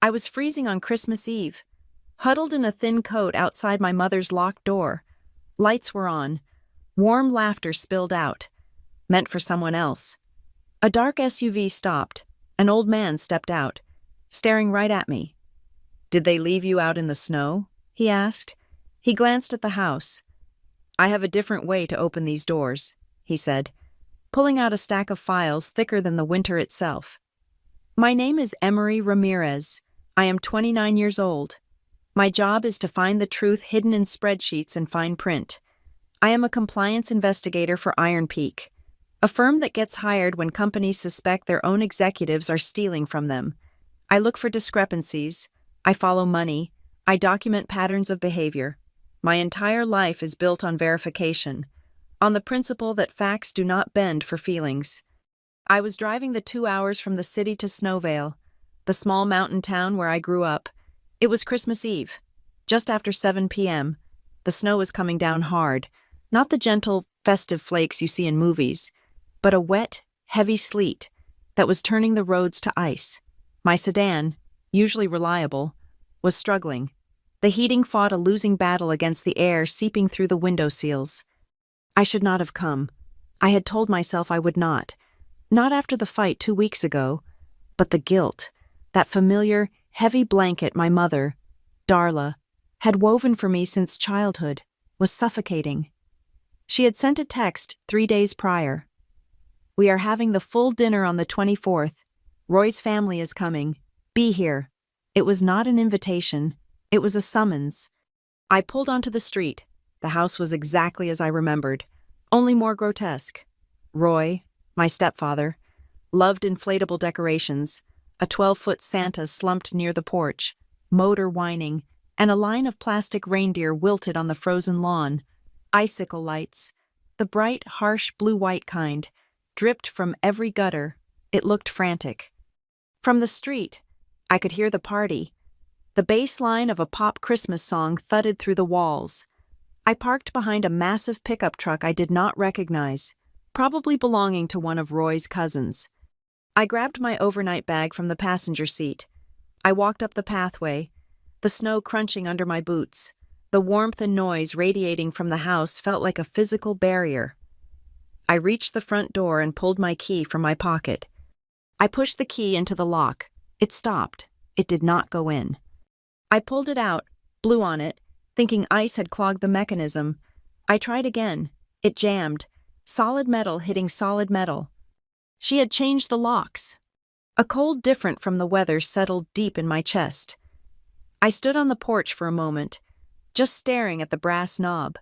I was freezing on Christmas Eve, huddled in a thin coat outside my mother's locked door. Lights were on. Warm laughter spilled out, meant for someone else. A dark SUV stopped. An old man stepped out, staring right at me. "Did they leave you out in the snow?" he asked. He glanced at the house. "I have a different way to open these doors," he said, pulling out a stack of files thicker than the winter itself. "My name is Emery Ramirez. I am 29 years old. My job is to find the truth hidden in spreadsheets and fine print. I am a compliance investigator for Iron Peak, a firm that gets hired when companies suspect their own executives are stealing from them. I look for discrepancies. I follow money. I document patterns of behavior. My entire life is built on verification, on the principle that facts do not bend for feelings." I was driving the 2 hours from the city to Snowvale, the small mountain town where I grew up. It was Christmas Eve, just after 7 p.m. The snow was coming down hard, not the gentle, festive flakes you see in movies, but a wet, heavy sleet that was turning the roads to ice. My sedan, usually reliable, was struggling. The heating fought a losing battle against the air seeping through the window seals. I should not have come. I had told myself I would not. Not after the fight 2 weeks ago, but the guilt, that familiar, heavy blanket my mother, Darla, had woven for me since childhood, was suffocating. She had sent a text 3 days prior. "We are having the full dinner on the 24th. Roy's family is coming. Be here." It was not an invitation. It was a summons. I pulled onto the street. The house was exactly as I remembered, only more grotesque. Roy, my stepfather, loved inflatable decorations, a 12-foot Santa slumped near the porch, motor whining, and a line of plastic reindeer wilted on the frozen lawn. Icicle lights, the bright, harsh blue-white kind, dripped from every gutter. It looked frantic. From the street, I could hear the party. The bass line of a pop Christmas song thudded through the walls. I parked behind a massive pickup truck I did not recognize, probably belonging to one of Roy's cousins. I grabbed my overnight bag from the passenger seat. I walked up the pathway, the snow crunching under my boots. The warmth and noise radiating from the house felt like a physical barrier. I reached the front door and pulled my key from my pocket. I pushed the key into the lock. It stopped. It did not go in. I pulled it out, blew on it, thinking ice had clogged the mechanism. I tried again. It jammed. Solid metal hitting solid metal. She had changed the locks. A cold different from the weather settled deep in my chest. I stood on the porch for a moment, just staring at the brass knob.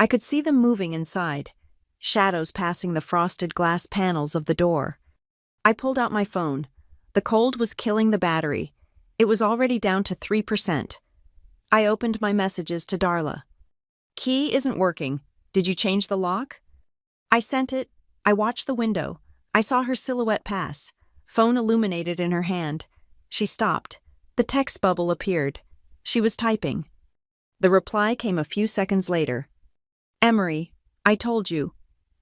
I could see them moving inside, shadows passing the frosted glass panels of the door. I pulled out my phone. The cold was killing the battery. It was already down to 3%. I opened my messages to Darla. "Key isn't working. Did you change the lock?" I sent it. I watched the window. I saw her silhouette pass, phone illuminated in her hand. She stopped. The text bubble appeared. She was typing. The reply came a few seconds later. "Emery, I told you.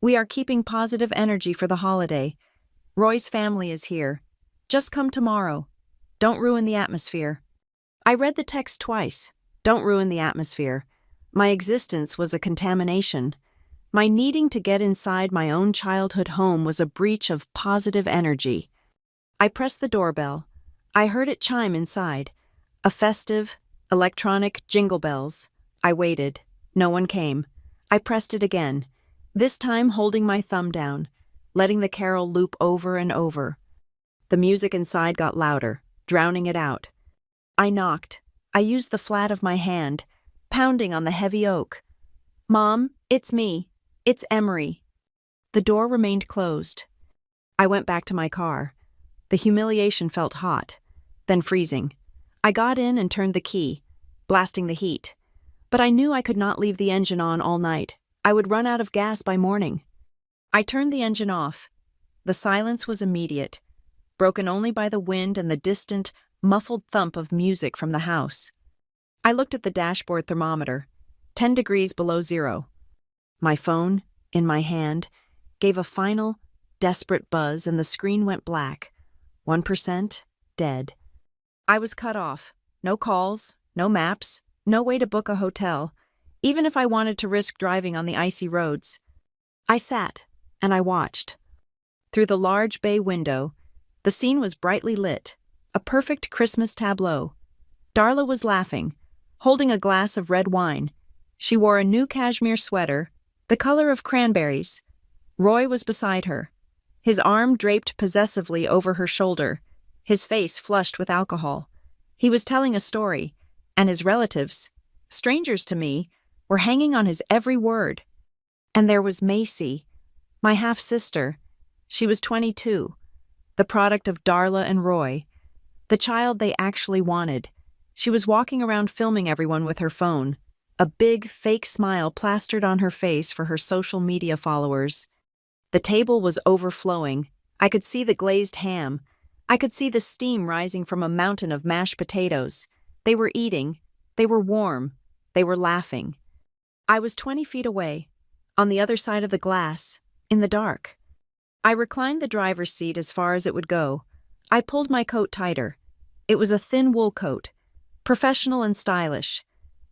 We are keeping positive energy for the holiday. Roy's family is here. Just come tomorrow. Don't ruin the atmosphere." I read the text twice. Don't ruin the atmosphere. My existence was a contamination. My needing to get inside my own childhood home was a breach of positive energy. I pressed the doorbell. I heard it chime inside. A festive, electronic jingle bells. I waited. No one came. I pressed it again, this time holding my thumb down, letting the carol loop over and over. The music inside got louder, drowning it out. I knocked. I used the flat of my hand, pounding on the heavy oak. "Mom, it's me. It's Emery." The door remained closed. I went back to my car. The humiliation felt hot, then freezing. I got in and turned the key, blasting the heat. But I knew I could not leave the engine on all night. I would run out of gas by morning. I turned the engine off. The silence was immediate, broken only by the wind and the distant, muffled thump of music from the house. I looked at the dashboard thermometer, 10 degrees below zero. My phone, in my hand, gave a final, desperate buzz and the screen went black. 1%, dead. I was cut off. No calls, no maps, no way to book a hotel, even if I wanted to risk driving on the icy roads. I sat, and I watched. Through the large bay window, the scene was brightly lit, a perfect Christmas tableau. Darla was laughing, holding a glass of red wine. She wore a new cashmere sweater, the color of cranberries. Roy was beside her, his arm draped possessively over her shoulder, his face flushed with alcohol. He was telling a story, and his relatives, strangers to me, were hanging on his every word. And there was Macy, my half-sister. She was 22, the product of Darla and Roy, the child they actually wanted. She was walking around filming everyone with her phone, a big, fake smile plastered on her face for her social media followers. The table was overflowing. I could see the glazed ham. I could see the steam rising from a mountain of mashed potatoes. They were eating. They were warm. They were laughing. I was 20 feet away, on the other side of the glass, in the dark. I reclined the driver's seat as far as it would go. I pulled my coat tighter. It was a thin wool coat, professional and stylish,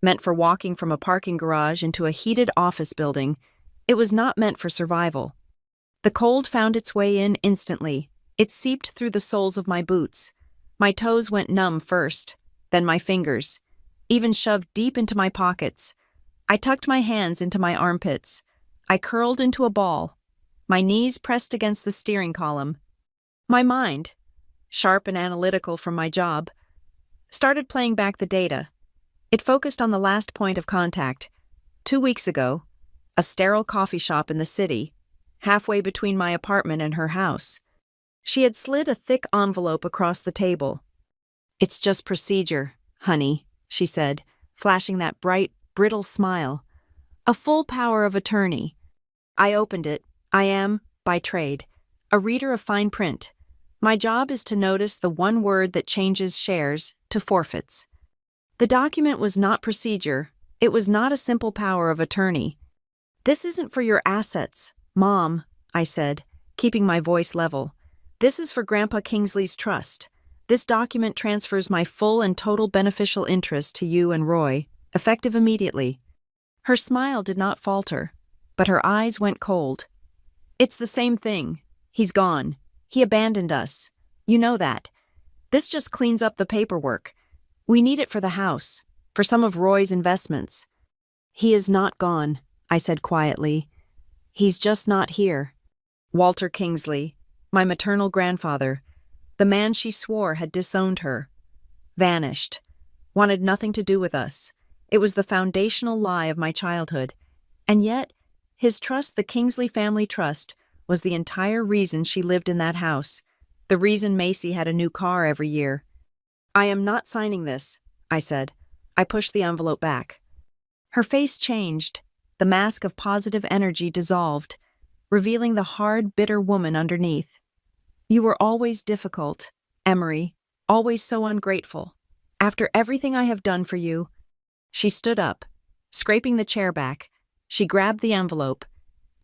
meant for walking from a parking garage into a heated office building. It was not meant for survival. The cold found its way in instantly. It seeped through the soles of my boots. My toes went numb first, then my fingers, even shoved deep into my pockets. I tucked my hands into my armpits. I curled into a ball, my knees pressed against the steering column. My mind, sharp and analytical from my job, started playing back the data. It focused on the last point of contact. 2 weeks ago, a sterile coffee shop in the city, halfway between my apartment and her house. She had slid a thick envelope across the table. "It's just procedure, honey," she said, flashing that bright, brittle smile. "A full power of attorney." I opened it. I am, by trade, a reader of fine print. My job is to notice the one word that changes shares to forfeits. The document was not procedure. It was not a simple power of attorney. "This isn't for your assets, Mom," I said, keeping my voice level. "This is for Grandpa Kingsley's trust. This document transfers my full and total beneficial interest to you and Roy, effective immediately." Her smile did not falter, but her eyes went cold. "It's the same thing. He's gone. He abandoned us. You know that. This just cleans up the paperwork. We need it for the house, for some of Roy's investments." "He is not gone," I said quietly. "He's just not here." Walter Kingsley, my maternal grandfather, the man she swore had disowned her, vanished, wanted nothing to do with us. It was the foundational lie of my childhood. And yet, his trust, the Kingsley family trust, was the entire reason she lived in that house, the reason Macy had a new car every year. "I am not signing this," I said. I pushed the envelope back. Her face changed. The mask of positive energy dissolved, revealing the hard, bitter woman underneath. "You were always difficult, Emery, always so ungrateful. After everything I have done for you." She stood up, scraping the chair back. She grabbed the envelope.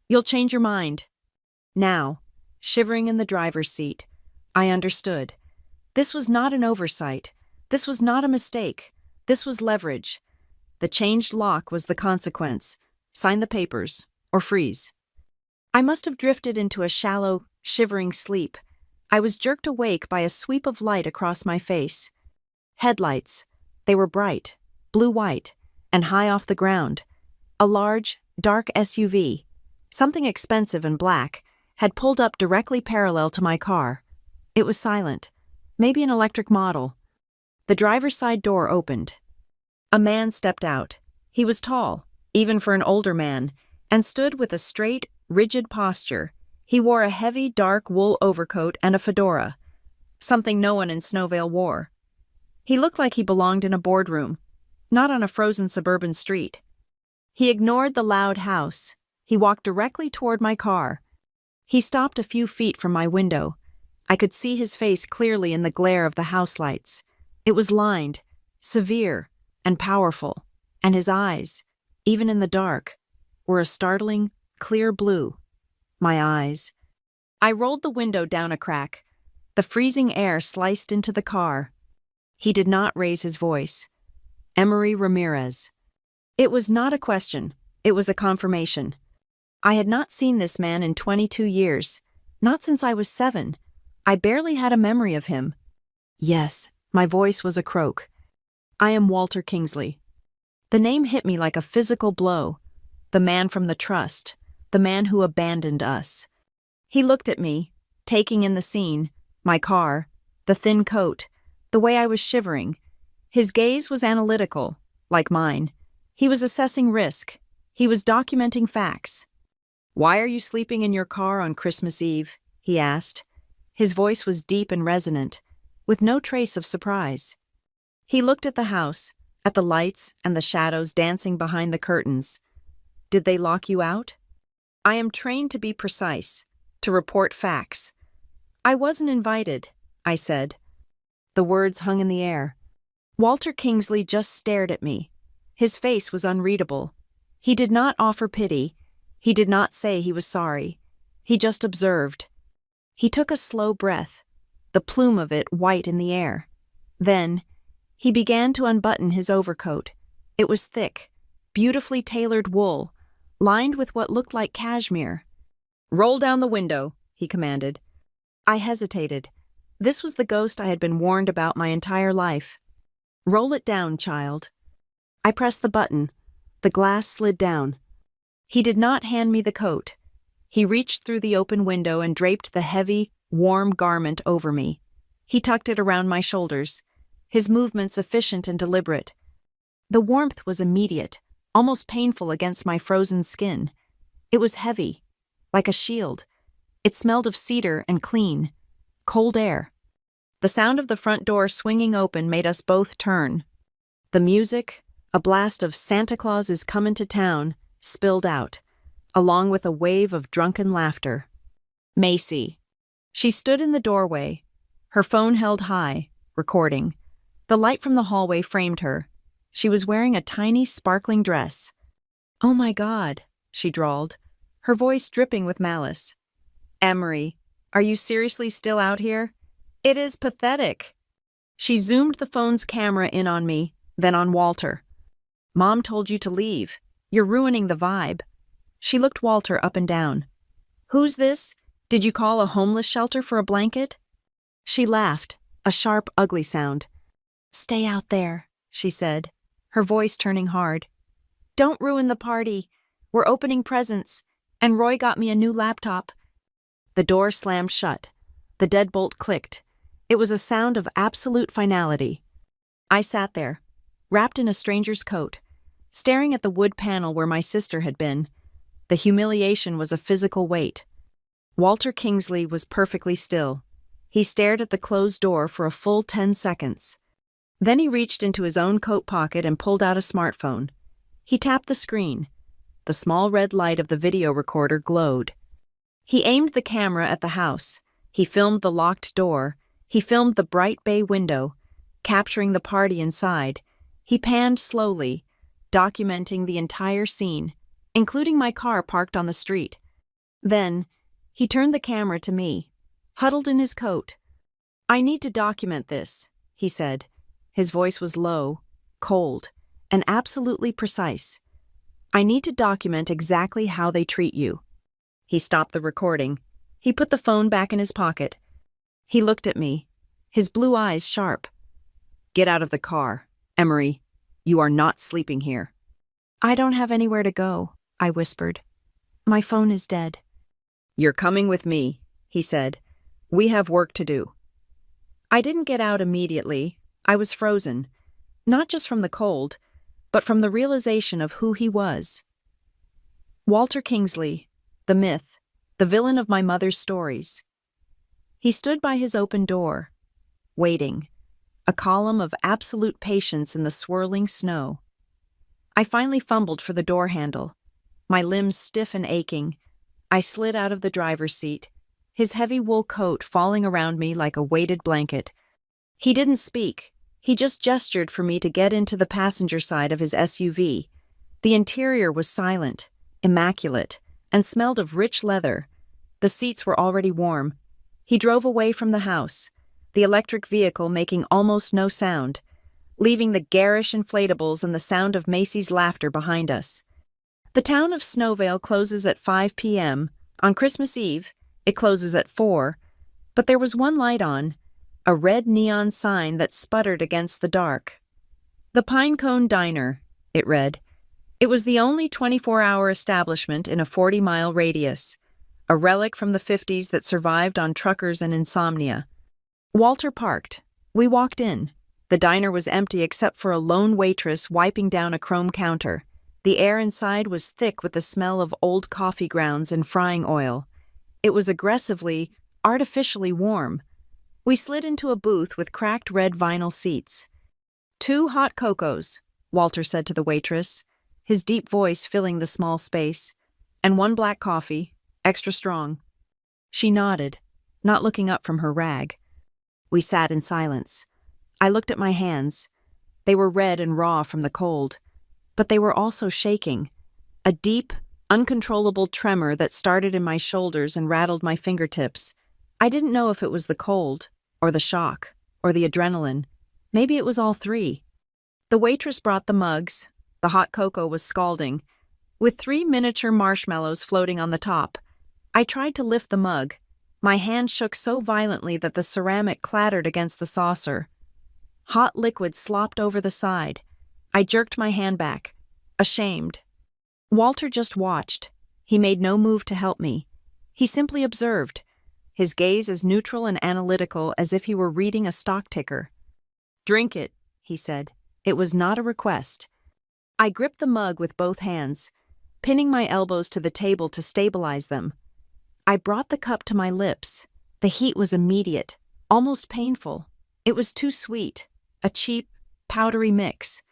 "You'll change your mind." Now, shivering in the driver's seat, I understood. This was not an oversight. This was not a mistake. This was leverage. The changed lock was the consequence. Sign the papers, or freeze. I must have drifted into a shallow, shivering sleep. I was jerked awake by a sweep of light across my face. Headlights. They were bright, blue-white, and high off the ground. A large, dark SUV, something expensive and black, had pulled up directly parallel to my car. It was silent, maybe an electric model. The driver's side door opened. A man stepped out. He was tall, even for an older man, and stood with a straight, rigid posture. He wore a heavy, dark wool overcoat and a fedora, something no one in Snowvale wore. He looked like he belonged in a boardroom, not on a frozen suburban street. He ignored the loud house. He walked directly toward my car. He stopped a few feet from my window. I could see his face clearly in the glare of the house lights. It was lined, severe, and powerful, and his eyes, even in the dark, were a startling, clear blue. My eyes. I rolled the window down a crack. The freezing air sliced into the car. He did not raise his voice. Emery Ramirez. It was not a question, it was a confirmation. I had not seen this man in 22 years, not since I was 7. I barely had a memory of him. Yes, my voice was a croak. I am Walter Kingsley. The name hit me like a physical blow. The man from the trust, the man who abandoned us. He looked at me, taking in the scene, my car, the thin coat, the way I was shivering. His gaze was analytical, like mine. He was assessing risk. He was documenting facts. "Why are you sleeping in your car on Christmas Eve?" he asked. His voice was deep and resonant, with no trace of surprise. He looked at the house, at the lights and the shadows dancing behind the curtains. "Did they lock you out?" "I am trained to be precise, to report facts." "I wasn't invited," I said. The words hung in the air. Walter Kingsley just stared at me. His face was unreadable. He did not offer pity. He did not say he was sorry. He just observed. He took a slow breath, the plume of it white in the air. Then, he began to unbutton his overcoat. It was thick, beautifully tailored wool, lined with what looked like cashmere. "Roll down the window," he commanded. I hesitated. This was the ghost I had been warned about my entire life. "Roll it down, child." I pressed the button. The glass slid down. He did not hand me the coat. He reached through the open window and draped the heavy, warm garment over me. He tucked it around my shoulders, his movements efficient and deliberate. The warmth was immediate, almost painful against my frozen skin. It was heavy, like a shield. It smelled of cedar and clean, cold air. The sound of the front door swinging open made us both turn. The music, a blast of "Santa Claus is Comin' to Town," spilled out, along with a wave of drunken laughter. Macy. She stood in the doorway, her phone held high, recording. The light from the hallway framed her. She was wearing a tiny, sparkling dress. "Oh my God," she drawled, her voice dripping with malice. "Emery, are you seriously still out here? It is pathetic." She zoomed the phone's camera in on me, then on Walter. "Mom told you to leave. You're ruining the vibe." She looked Walter up and down. "Who's this? Did you call a homeless shelter for a blanket?" She laughed, a sharp, ugly sound. "Stay out there," she said, her voice turning hard. "Don't ruin the party. We're opening presents, and Roy got me a new laptop." The door slammed shut. The deadbolt clicked. It was a sound of absolute finality. I sat there, wrapped in a stranger's coat, staring at the wood panel where my sister had been. The humiliation was a physical weight. Walter Kingsley was perfectly still. He stared at the closed door for a full 10 seconds. Then he reached into his own coat pocket and pulled out a smartphone. He tapped the screen. The small red light of the video recorder glowed. He aimed the camera at the house. He filmed the locked door. He filmed the bright bay window, capturing the party inside. He panned slowly, documenting the entire scene, including my car parked on the street. Then, he turned the camera to me, huddled in his coat. "I need to document this," he said. His voice was low, cold, and absolutely precise. "I need to document exactly how they treat you." He stopped the recording. He put the phone back in his pocket. He looked at me, his blue eyes sharp. "Get out of the car, Emery. You are not sleeping here." "I don't have anywhere to go," I whispered. "My phone is dead." "You're coming with me," he said. "We have work to do." I didn't get out immediately. I was frozen, not just from the cold, but from the realization of who he was. Walter Kingsley, the myth, the villain of my mother's stories. He stood by his open door, waiting, a column of absolute patience in the swirling snow. I finally fumbled for the door handle, my limbs stiff and aching. I slid out of the driver's seat, his heavy wool coat falling around me like a weighted blanket. He didn't speak. He just gestured for me to get into the passenger side of his SUV. The interior was silent, immaculate, and smelled of rich leather. The seats were already warm. He drove away from the house. the electric vehicle making almost no sound, leaving the garish inflatables and the sound of Macy's laughter behind us. The town of Snowvale closes at 5 p.m. On Christmas Eve, it closes at 4, but there was one light on, a red neon sign that sputtered against the dark. The Pinecone Diner, it read. It was the only 24-hour establishment in a 40-mile radius, a relic from the 50s that survived on truckers and insomnia. Walter parked. We walked in. The diner was empty except for a lone waitress wiping down a chrome counter. The air inside was thick with the smell of old coffee grounds and frying oil. It was aggressively, artificially warm. We slid into a booth with cracked red vinyl seats. 2 hot cocos, Walter said to the waitress, his deep voice filling the small space, and 1 black coffee, extra strong. She nodded, not looking up from her rag. We sat in silence. I looked at my hands. They were red and raw from the cold, but they were also shaking. A deep, uncontrollable tremor that started in my shoulders and rattled my fingertips. I didn't know if it was the cold, or the shock, or the adrenaline. Maybe it was all 3. The waitress brought the mugs. The hot cocoa was scalding, with 3 miniature marshmallows floating on the top. I tried to lift the mug. My hand shook so violently that the ceramic clattered against the saucer. Hot liquid slopped over the side. I jerked my hand back, ashamed. Walter just watched. He made no move to help me. He simply observed, his gaze as neutral and analytical as if he were reading a stock ticker. "Drink it," he said. It was not a request. I gripped the mug with both hands, pinning my elbows to the table to stabilize them. I brought the cup to my lips. The heat was immediate, almost painful. It was too sweet, a cheap, powdery mix.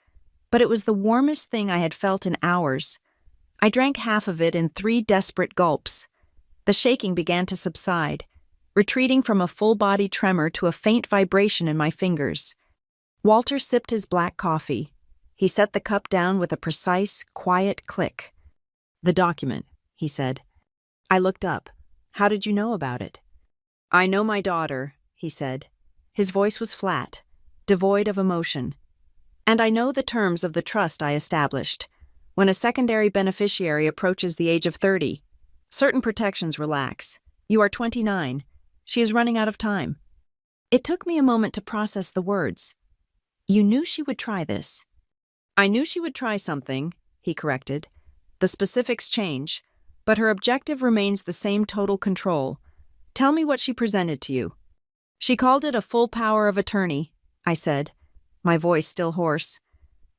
But it was the warmest thing I had felt in hours. I drank half of it in 3 desperate gulps. The shaking began to subside, retreating from a full-body tremor to a faint vibration in my fingers. Walter sipped his black coffee. He set the cup down with a precise, quiet click. "The document," he said. I looked up. "How did you know about it?" "I know my daughter," he said. His voice was flat, devoid of emotion. "And I know the terms of the trust I established. When a secondary beneficiary approaches the age of 30, certain protections relax. You are 29. She is running out of time." It took me a moment to process the words. "You knew she would try this." "I knew she would try something," he corrected. "The specifics change, but her objective remains the same: total control. Tell me what she presented to you." "She called it a full power of attorney," I said, my voice still hoarse.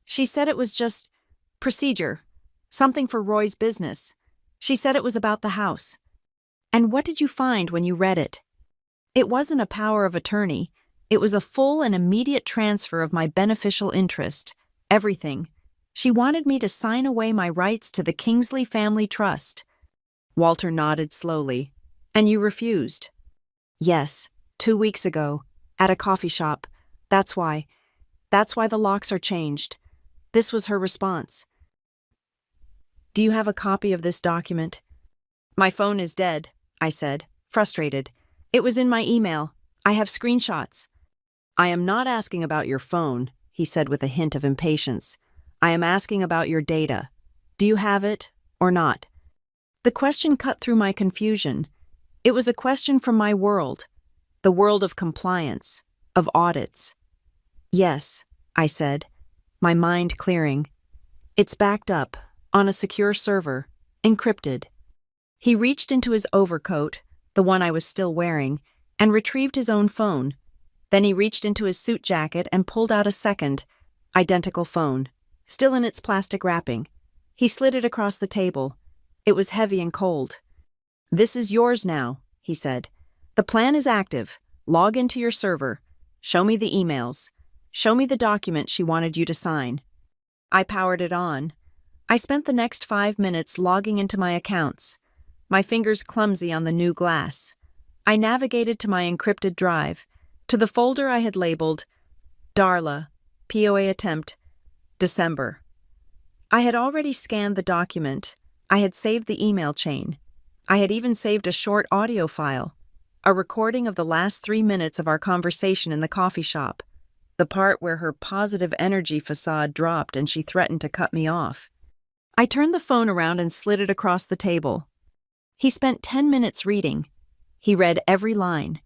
"She said it was just procedure, something for Roy's business. She said it was about the house." "And what did you find when you read it?" "It wasn't a power of attorney. It was a full and immediate transfer of my beneficial interest. Everything. She wanted me to sign away my rights to the Kingsley Family Trust." Walter nodded slowly. "And you refused?" "Yes, 2 weeks ago, at a coffee shop. That's why the locks are changed." This was her response. "Do you have a copy of this document?" "My phone is dead," I said, frustrated. "It was in my email. I have screenshots." "I am not asking about your phone," he said with a hint of impatience. "I am asking about your data. Do you have it or not?" The question cut through my confusion. It was a question from my world, the world of compliance, of audits. "Yes," I said, my mind clearing. "It's backed up, on a secure server, encrypted." He reached into his overcoat, the one I was still wearing, and retrieved his own phone. Then he reached into his suit jacket and pulled out a second, identical phone, still in its plastic wrapping. He slid it across the table. It was heavy and cold. "This is yours now," he said. "The plan is active. Log into your server. Show me the emails. Show me the document she wanted you to sign." I powered it on. I spent the next 5 minutes logging into my accounts, my fingers clumsy on the new glass. I navigated to my encrypted drive, to the folder I had labeled Darla, POA attempt, December. I had already scanned the document. I had saved the email chain. I had even saved a short audio file, A recording of the last 3 minutes of our conversation in the coffee shop, the part where her positive energy facade dropped and she threatened to cut me off. I turned the phone around and slid it across the table. He spent 10 minutes reading. He read every line.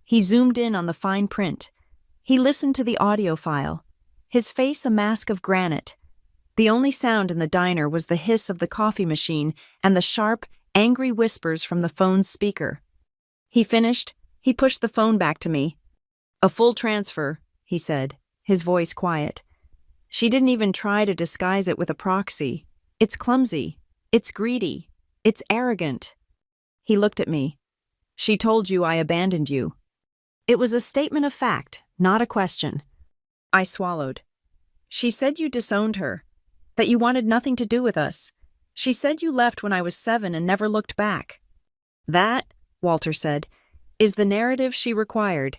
He zoomed in on the fine print. He listened to the audio file, his face a mask of granite. The only sound in the diner was the hiss of the coffee machine and the sharp, angry whispers from the phone's speaker. He finished. He pushed the phone back to me. "A full transfer," he said, his voice quiet. "She didn't even try to disguise it with a proxy. It's clumsy. It's greedy. It's arrogant." He looked at me. "She told you I abandoned you." It was a statement of fact, not a question. I swallowed. "She said you disowned her, that you wanted nothing to do with us. She said you left when I was 7 and never looked back." "That," Walter said, "is the narrative she required.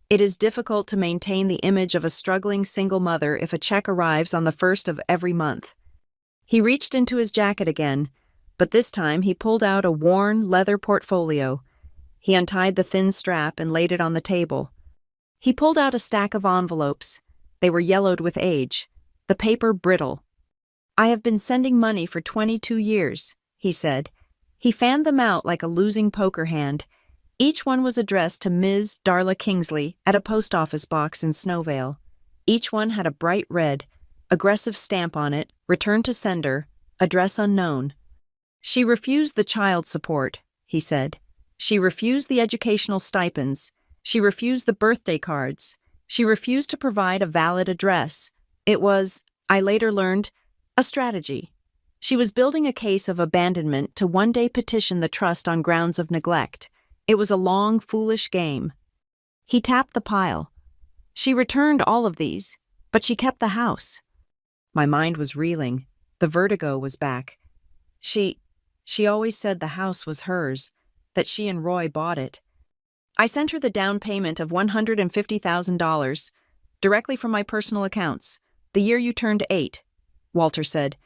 It is difficult to maintain the image of a struggling single mother if a check arrives on the 1st of every month." He reached into his jacket again, but this time he pulled out a worn leather portfolio. He untied the thin strap and laid it on the table. He pulled out a stack of envelopes. They were yellowed with age, the paper brittle. "I have been sending money for 22 years, he said. He fanned them out like a losing poker hand. Each one was addressed to Ms. Darla Kingsley at a post office box in Snowvale. Each one had a bright red, aggressive stamp on it, return to sender, address unknown. She refused the child support, he said. She refused the educational stipends. She refused the birthday cards. She refused to provide a valid address. It was, I later learned, a strategy. She was building a case of abandonment to one day petition the trust on grounds of neglect. It was a long, foolish game. He tapped the pile. She returned all of these, but she kept the house. My mind was reeling. The vertigo was back. She always said the house was hers, that she and Roy bought it. I sent her the down payment of $150,000, directly from my personal accounts, the year you turned 8, Walter said.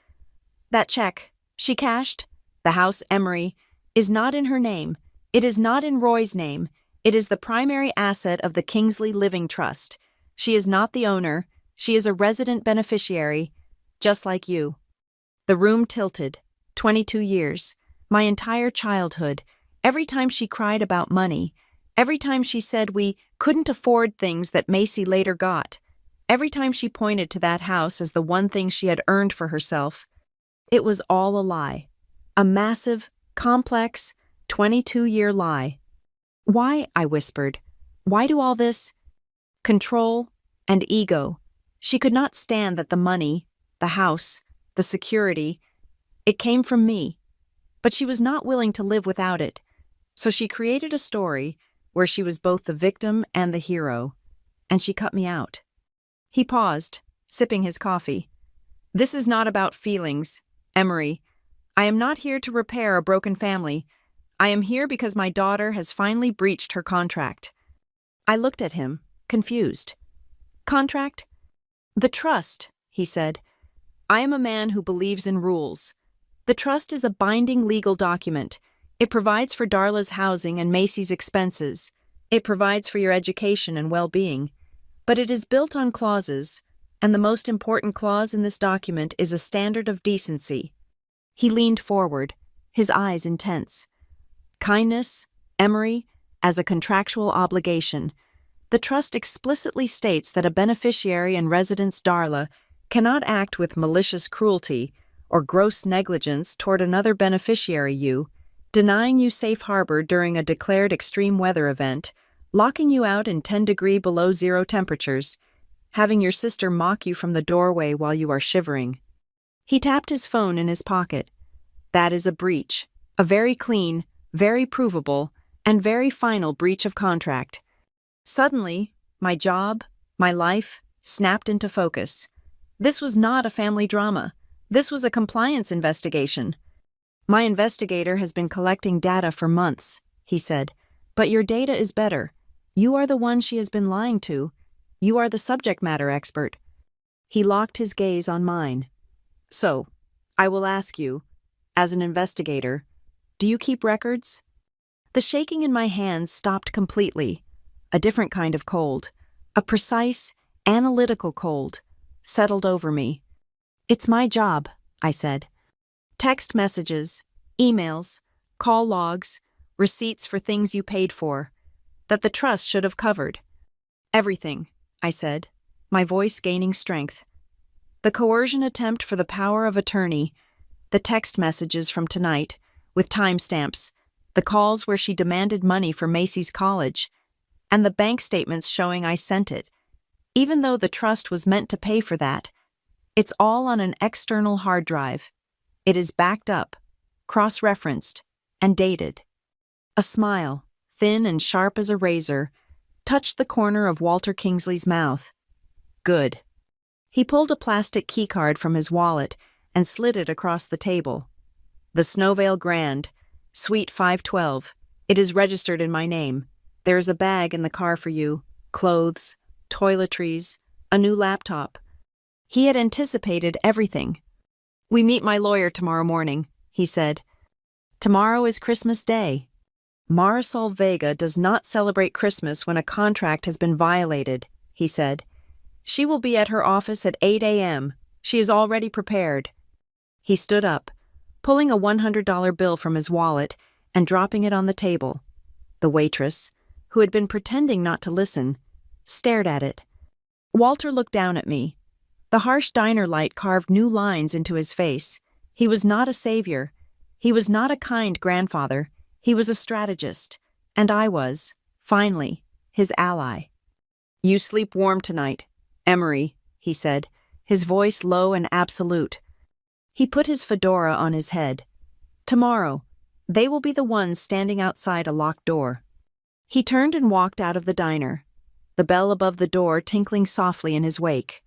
That check, she cashed, the house Emery, is not in her name. It is not in Roy's name. It is the primary asset of the Kingsley Living Trust. She is not the owner. She is a resident beneficiary, just like you. The room tilted. 22 years. My entire childhood. Every time she cried about money. Every time she said we couldn't afford things that Macy later got. Every time she pointed to that house as the one thing she had earned for herself. It was all a lie. A massive, complex, 22-year lie. Why, I whispered. Why do all this? Control and ego. She could not stand that the money, the house, the security, it came from me. But she was not willing to live without it. So she created a story where she was both the victim and the hero, and she cut me out. He paused, sipping his coffee. This is not about feelings, Emery. I am not here to repair a broken family. I am here because my daughter has finally breached her contract. I looked at him, confused. Contract? The trust, he said. I am a man who believes in rules. The trust is a binding legal document. It provides for Darla's housing and Macy's expenses. It provides for your education and well-being. But it is built on clauses, and the most important clause in this document is a standard of decency. He leaned forward, his eyes intense. Kindness, Emery, as a contractual obligation. The trust explicitly states that a beneficiary and residence Darla cannot act with malicious cruelty or gross negligence toward another beneficiary you, denying you safe harbor during a declared extreme weather event, locking you out in 10-degree below zero temperatures, having your sister mock you from the doorway while you are shivering. He tapped his phone in his pocket. That is a breach, a very clean, very provable, and very final breach of contract. Suddenly, my job, my life, snapped into focus. This was not a family drama. This was a compliance investigation. My investigator has been collecting data for months, he said, but your data is better. You are the one she has been lying to. You are the subject matter expert. He locked his gaze on mine. So, I will ask you, as an investigator, do you keep records? The shaking in my hands stopped completely. A different kind of cold, a precise, analytical cold, settled over me. "It's my job," I said. "Text messages, emails, call logs, receipts for things you paid for, that the trust should have covered. Everything," I said, my voice gaining strength. The coercion attempt for the power of attorney, the text messages from tonight, with timestamps, the calls where she demanded money for Macy's college, and the bank statements showing I sent it, even though the trust was meant to pay for that. It's all on an external hard drive. It is backed up, cross-referenced, and dated. A smile, thin and sharp as a razor, touched the corner of Walter Kingsley's mouth. "Good." He pulled a plastic keycard from his wallet and slid it across the table. "The Snowvale Grand, Suite 512. It is registered in my name. There is a bag in the car for you, clothes, toiletries, a new laptop." He had anticipated everything. "We meet my lawyer tomorrow morning," he said. "Tomorrow is Christmas Day. Marisol Vega does not celebrate Christmas when a contract has been violated," he said. "She will be at her office at 8 a.m. She is already prepared." He stood up, pulling a $100 bill from his wallet and dropping it on the table. The waitress, who had been pretending not to listen, stared at it. Walter looked down at me. The harsh diner light carved new lines into his face. He was not a savior. He was not a kind grandfather. He was a strategist. And I was, finally, his ally. "You sleep warm tonight, Emery," he said, his voice low and absolute. He put his fedora on his head. "Tomorrow, they will be the ones standing outside a locked door." He turned and walked out of the diner, the bell above the door tinkling softly in his wake.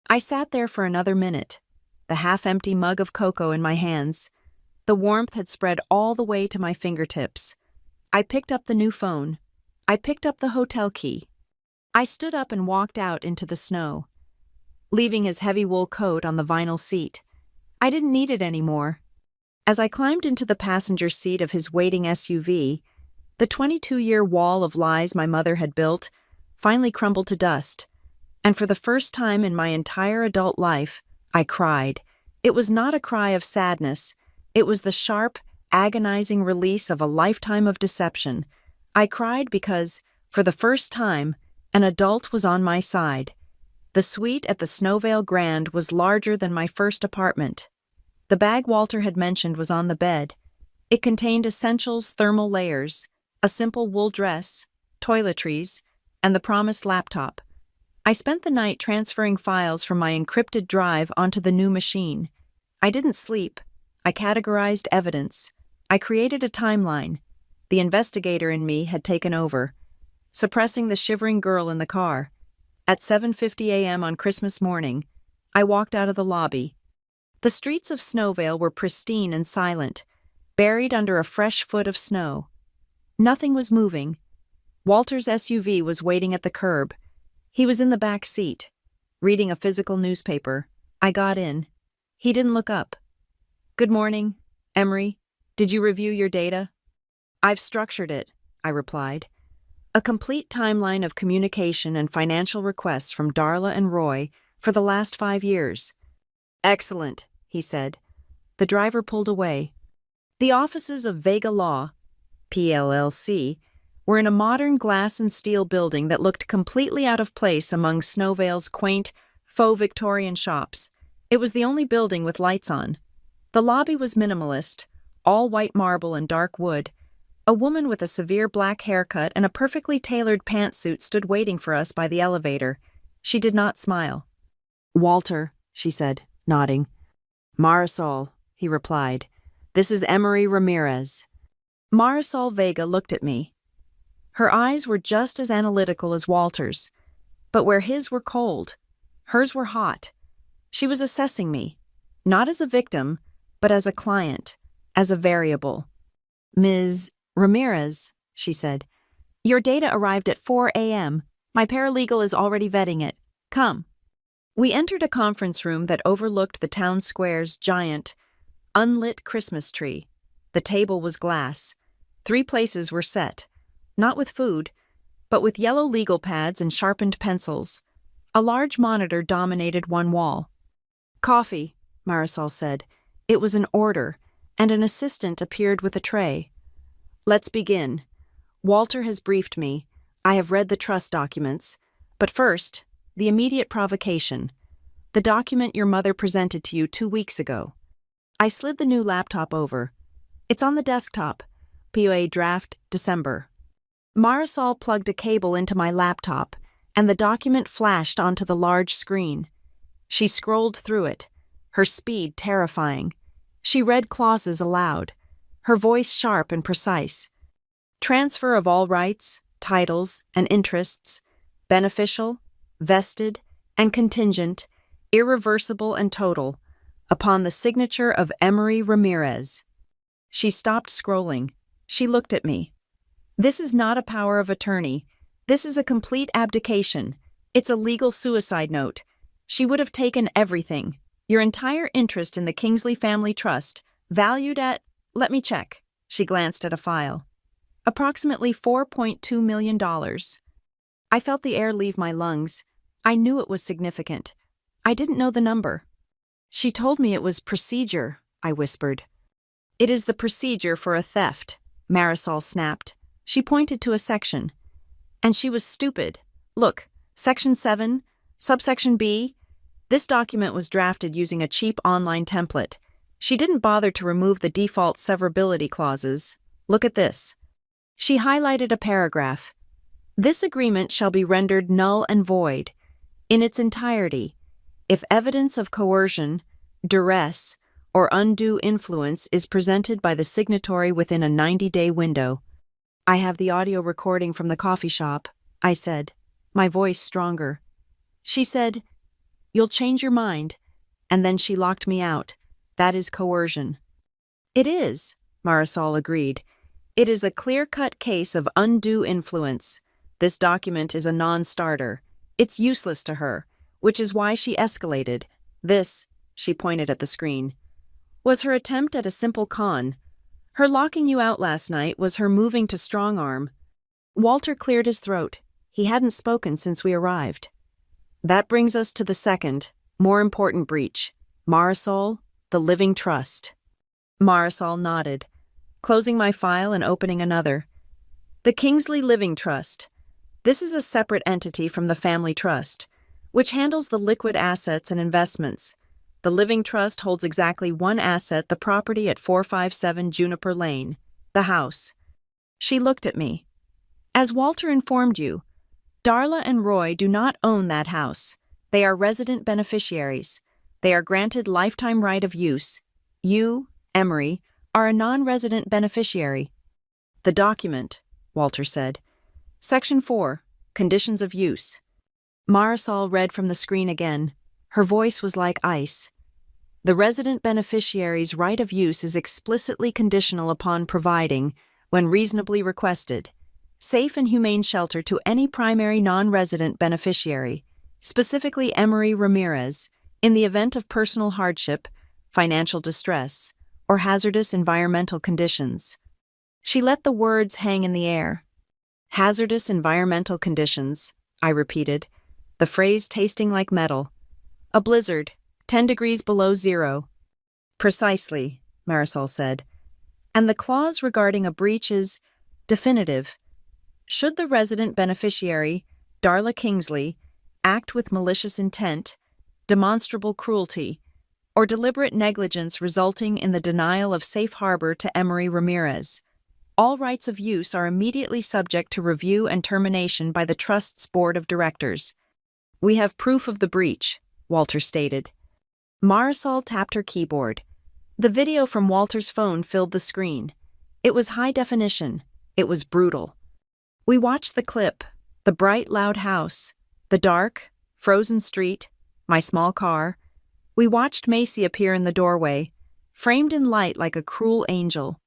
I sat there for another minute, the half-empty mug of cocoa in my hands. The warmth had spread all the way to my fingertips. I picked up the new phone. I picked up the hotel key. I stood up and walked out into the snow, leaving his heavy wool coat on the vinyl seat. I didn't need it anymore. As I climbed into the passenger seat of his waiting SUV, the 22-year wall of lies my mother had built finally crumbled to dust. And for the first time in my entire adult life, I cried. It was not a cry of sadness. It was the sharp, agonizing release of a lifetime of deception. I cried because, for the first time, an adult was on my side. The suite at the Snowvale Grand was larger than my first apartment. The bag Walter had mentioned was on the bed. It contained essentials, thermal layers, a simple wool dress, toiletries, and the promised laptop. I spent the night transferring files from my encrypted drive onto the new machine. I didn't sleep. I categorized evidence. I created a timeline. The investigator in me had taken over, suppressing the shivering girl in the car. At 7:50 a.m. on Christmas morning, I walked out of the lobby. The streets of Snowvale were pristine and silent, buried under a fresh foot of snow. Nothing was moving. Walter's SUV was waiting at the curb. He was in the back seat, reading a physical newspaper. I got in. He didn't look up. "Good morning, Emery. Did you review your data?" "I've structured it," I replied. "A complete timeline of communication and financial requests from Darla and Roy for the last 5 years." "Excellent," he said. The driver pulled away. The offices of Vega Law, PLLC, were in a modern glass and steel building that looked completely out of place among Snowvale's quaint, faux Victorian shops. It was the only building with lights on. The lobby was minimalist, all white marble and dark wood. A woman with a severe black haircut and a perfectly tailored pantsuit stood waiting for us by the elevator. She did not smile. "Walter," she said, nodding. "Marisol," he replied. "This is Emery Ramirez." Marisol Vega looked at me. Her eyes were just as analytical as Walter's, but where his were cold, hers were hot. She was assessing me, not as a victim, but as a client, as a variable. "Ms. Ramirez," she said, "your data arrived at 4 a.m. My paralegal is already vetting it. Come." We entered a conference room that overlooked the town square's giant, unlit Christmas tree. The table was glass. 3 places were set, not with food, but with yellow legal pads and sharpened pencils. A large monitor dominated one wall. "Coffee," Marisol said. It was an order, and an assistant appeared with a tray. "Let's begin. Walter has briefed me. I have read the trust documents. But first, the immediate provocation. The document your mother presented to you 2 weeks ago." I slid the new laptop over. "It's on the desktop. POA draft, December." Marisol plugged a cable into my laptop, and the document flashed onto the large screen. She scrolled through it, her speed terrifying. She read clauses aloud, her voice sharp and precise. "Transfer of all rights, titles, and interests, beneficial, vested, and contingent, irreversible and total, upon the signature of Emery Ramirez." She stopped scrolling. She looked at me. "This is not a power of attorney. This is a complete abdication. It's a legal suicide note. She would have taken everything. Your entire interest in the Kingsley Family Trust, valued at, let me check." She glanced at a file. "Approximately $4.2 million. I felt the air leave my lungs. I knew it was significant. I didn't know the number. "She told me it was procedure," I whispered. "It is the procedure for a theft," Marisol snapped. She pointed to a section. "And she was stupid. Look, Section 7, subsection B. This document was drafted using a cheap online template. She didn't bother to remove the default severability clauses. Look at this." She highlighted a paragraph. "This agreement shall be rendered null and void, in its entirety, if evidence of coercion, duress, or undue influence is presented by the signatory within a 90-day window." "I have the audio recording from the coffee shop," I said, my voice stronger. She said, "You'll change your mind," and then she locked me out. "That is coercion." "It is," Marisol agreed. "It is a clear-cut case of undue influence. This document is a non-starter. It's useless to her, which is why she escalated. This," she pointed at the screen, "was her attempt at a simple con. Her locking you out last night was her moving to strong-arm." Walter cleared his throat. He hadn't spoken since we arrived. "That brings us to the second, more important breach. Marisol, the living trust." Marisol nodded, closing my file and opening another. "The Kingsley Living Trust. This is a separate entity from the family trust, which handles the liquid assets and investments. The Living Trust holds exactly one asset, the property at 457 Juniper Lane, the house." She looked at me. "As Walter informed you, Darla and Roy do not own that house. They are resident beneficiaries. They are granted lifetime right of use. You, Emery, are a non-resident beneficiary." "The document," Walter said. "Section 4, Conditions of Use." Marisol read from the screen again. Her voice was like ice. "The resident beneficiary's right of use is explicitly conditional upon providing, when reasonably requested, safe and humane shelter to any primary non-resident beneficiary, specifically Emery Ramirez, in the event of personal hardship, financial distress, or hazardous environmental conditions." She let the words hang in the air. "Hazardous environmental conditions," I repeated, the phrase tasting like metal. "A blizzard, 10 degrees below zero." "Precisely," Marisol said. "And the clause regarding a breach is definitive. Should the resident beneficiary, Darla Kingsley, act with malicious intent, demonstrable cruelty, or deliberate negligence resulting in the denial of safe harbor to Emery Ramirez, all rights of use are immediately subject to review and termination by the Trust's Board of Directors." "We have proof of the breach," Walter stated. Marisol tapped her keyboard. The video from Walter's phone filled the screen. It was high definition. It was brutal. We watched the clip, the bright, loud house, the dark, frozen street, my small car. We watched Macy appear in the doorway, framed in light like a cruel angel.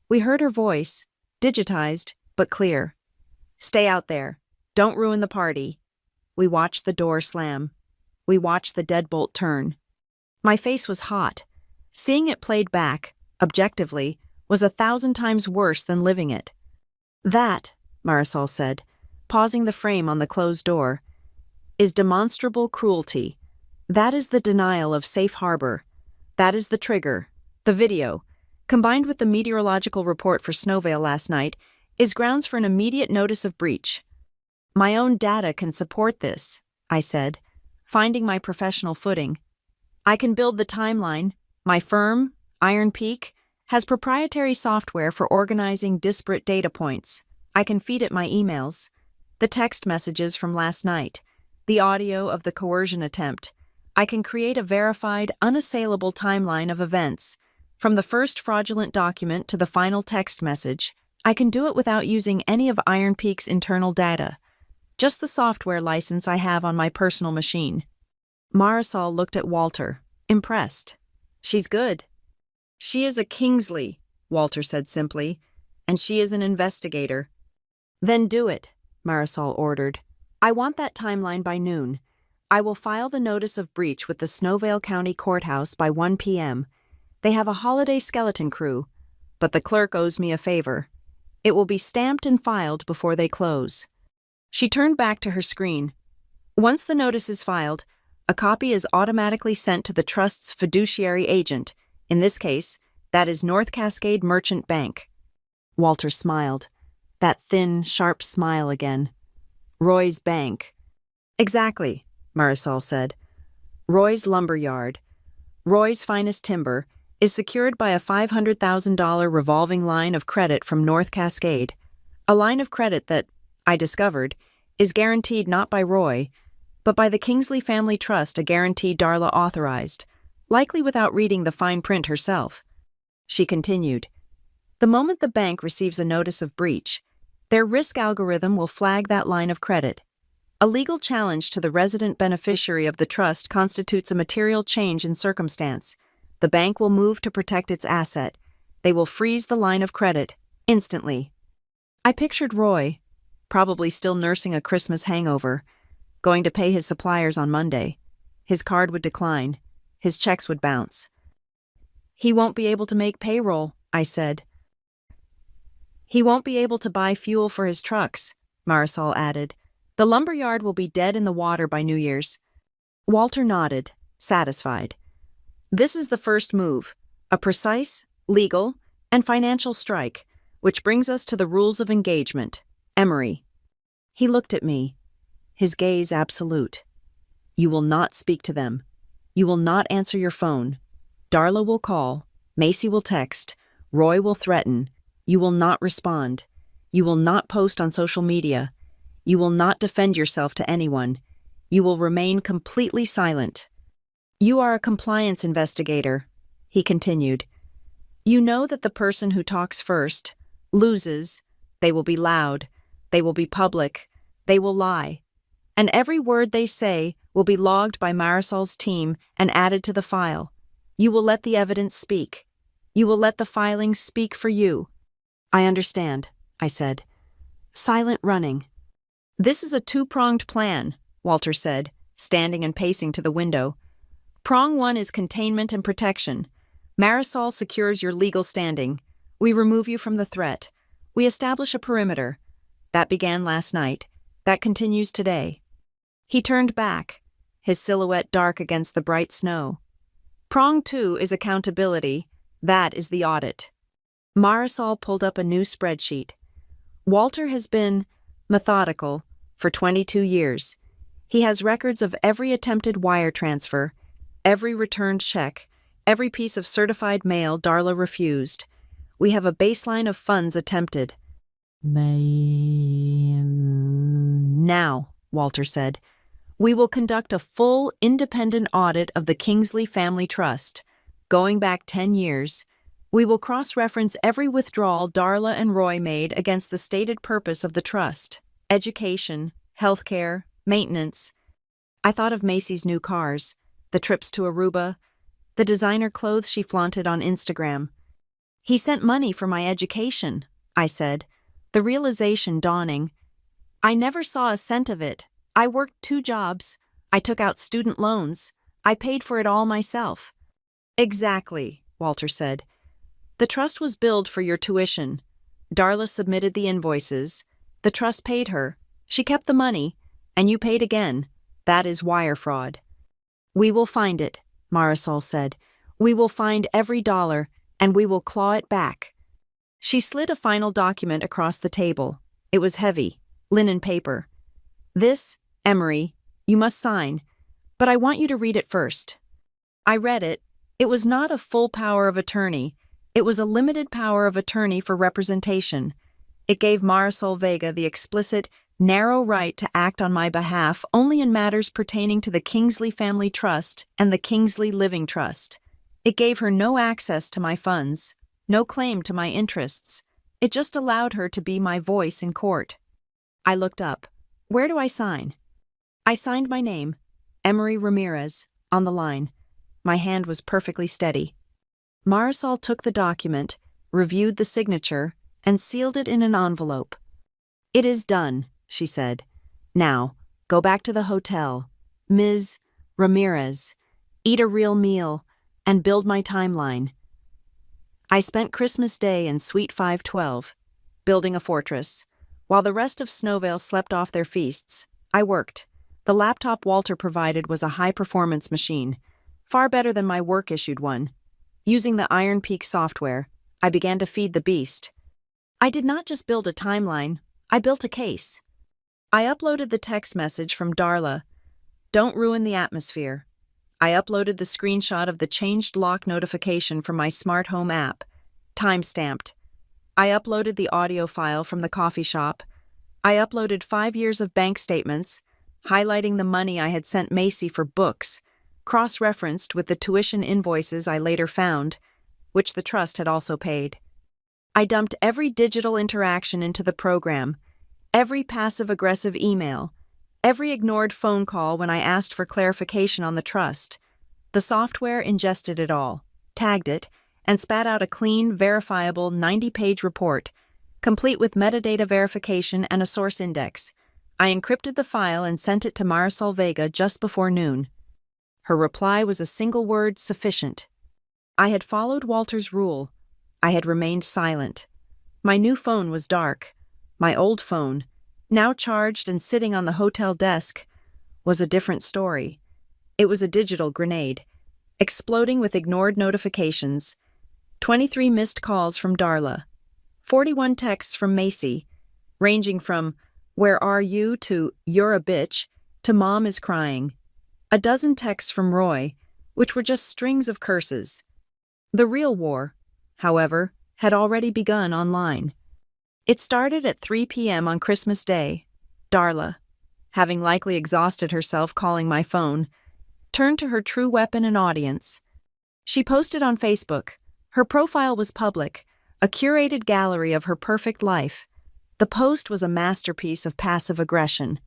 We heard her voice, digitized, but clear. "Stay out there. Don't ruin the party." We watched the door slam. We watched the deadbolt turn. My face was hot. Seeing it played back, objectively, was 1,000 times worse than living it. That, Marisol said, pausing the frame on the closed door, is demonstrable cruelty. That is the denial of safe harbor. That is the trigger. The video, combined with the meteorological report for Snowvale last night, is grounds for an immediate notice of breach. My own data can support this, I said, finding my professional footing. I can build the timeline. My firm, Iron Peak, has proprietary software for organizing disparate data points. I can feed it my emails, the text messages from last night, the audio of the coercion attempt. I can create a verified, unassailable timeline of events, from the first fraudulent document to the final text message. I can do it without using any of Iron Peak's internal data, just the software license I have on my personal machine. Marisol looked at Walter, impressed. She's good. She is a Kingsley, Walter said simply, and she is an investigator. Then do it, Marisol ordered. I want that timeline by noon. I will file the notice of breach with the Snowvale County Courthouse by 1 p.m. They have a holiday skeleton crew, but the clerk owes me a favor. It will be stamped and filed before they close. She turned back to her screen. Once the notice is filed, a copy is automatically sent to the trust's fiduciary agent. In this case, that is North Cascade Merchant Bank. Walter smiled. That thin, sharp smile again. Roy's bank. Exactly, Marisol said. Roy's lumber yard. Roy's finest timber is secured by a $500,000 revolving line of credit from North Cascade. A line of credit that, I discovered, is guaranteed not by Roy, but by the Kingsley Family Trust, a guarantee Darla authorized, likely without reading the fine print herself. She continued, the moment the bank receives a notice of breach, their risk algorithm will flag that line of credit. A legal challenge to the resident beneficiary of the trust constitutes a material change in circumstance. The bank will move to protect its asset. They will freeze the line of credit, instantly. I pictured Roy, probably still nursing a Christmas hangover, going to pay his suppliers on Monday. His card would decline. His checks would bounce. He won't be able to make payroll, I said. He won't be able to buy fuel for his trucks, Marisol added. The lumberyard will be dead in the water by New Year's. Walter nodded, satisfied. This is the first move, a precise, legal, and financial strike, which brings us to the rules of engagement. Emery. He looked at me, his gaze absolute. You will not speak to them. You will not answer your phone. Darla will call. Macy will text. Roy will threaten. You will not respond. You will not post on social media. You will not defend yourself to anyone. You will remain completely silent. You are a compliance investigator, he continued. You know that the person who talks first loses. They will be loud. They will be public. They will lie. And every word they say will be logged by Marisol's team and added to the file. You will let the evidence speak. You will let the filings speak for you. I understand, I said. Silent running. This is a two-pronged plan, Walter said, standing and pacing to the window. Prong one is containment and protection. Marisol secures your legal standing. We remove you from the threat. We establish a perimeter. That began last night. That continues today. He turned back, his silhouette dark against the bright snow. Prong two is accountability. That is the audit. Marisol pulled up a new spreadsheet. Walter has been methodical for 22 years. He has records of every attempted wire transfer, every returned check, every piece of certified mail Darla refused. We have a baseline of funds attempted. Now, Walter said, we will conduct a full, independent audit of the Kingsley Family Trust. Going back 10 years, we will cross-reference every withdrawal Darla and Roy made against the stated purpose of the trust: education, healthcare, maintenance. I thought of Macy's new cars, the trips to Aruba, the designer clothes she flaunted on Instagram. He sent money for my education, I said, the realization dawning. I never saw a cent of it. I worked 2 jobs. I took out student loans. I paid for it all myself. Exactly, Walter said. The trust was billed for your tuition. Darla submitted the invoices. The trust paid her. She kept the money, and you paid again. That is wire fraud. We will find it, Marisol said. We will find every dollar, and we will claw it back. She slid a final document across the table. It was heavy, linen paper. This, Emery, you must sign, but I want you to read it first. I read it. It was not a full power of attorney. It was a limited power of attorney for representation. It gave Marisol Vega the explicit, narrow right to act on my behalf only in matters pertaining to the Kingsley Family Trust and the Kingsley Living Trust. It gave her no access to my funds, no claim to my interests. It just allowed her to be my voice in court. I looked up. Where do I sign? I signed my name, Emery Ramirez, on the line. My hand was perfectly steady. Marisol took the document, reviewed the signature, and sealed it in an envelope. It is done, she said. Now, go back to the hotel, Ms. Ramirez, eat a real meal, and build my timeline. I spent Christmas Day in Suite 512, building a fortress. While the rest of Snowvale slept off their feasts, I worked. The laptop Walter provided was a high-performance machine, far better than my work-issued one. Using the Iron Peak software, I began to feed the beast. I did not just build a timeline, I built a case. I uploaded the text message from Darla, "Don't ruin the atmosphere." I uploaded the screenshot of the changed lock notification from my smart home app, time-stamped. I uploaded the audio file from the coffee shop. I uploaded 5 years of bank statements, highlighting the money I had sent Macy for books, cross-referenced with the tuition invoices I later found, which the trust had also paid. I dumped every digital interaction into the program, every passive-aggressive email, every ignored phone call when I asked for clarification on the trust. The software ingested it all, tagged it, and spat out a clean, verifiable 90-page report, complete with metadata verification and a source index. I encrypted the file and sent it to Marisol Vega just before noon. Her reply was a single word, sufficient. I had followed Walter's rule. I had remained silent. My new phone was dark. My old phone, now charged and sitting on the hotel desk, was a different story. It was a digital grenade, exploding with ignored notifications, 23 missed calls from Darla, 41 texts from Macy, ranging from "Where are you?" to "You're a bitch" to "Mom is crying." A dozen texts from Roy, which were just strings of curses. The real war, however, had already begun online. It started at 3 p.m. on Christmas Day. Darla, having likely exhausted herself calling my phone, turned to her true weapon and audience. She posted on Facebook. Her profile was public, a curated gallery of her perfect life. The post was a masterpiece of passive aggression.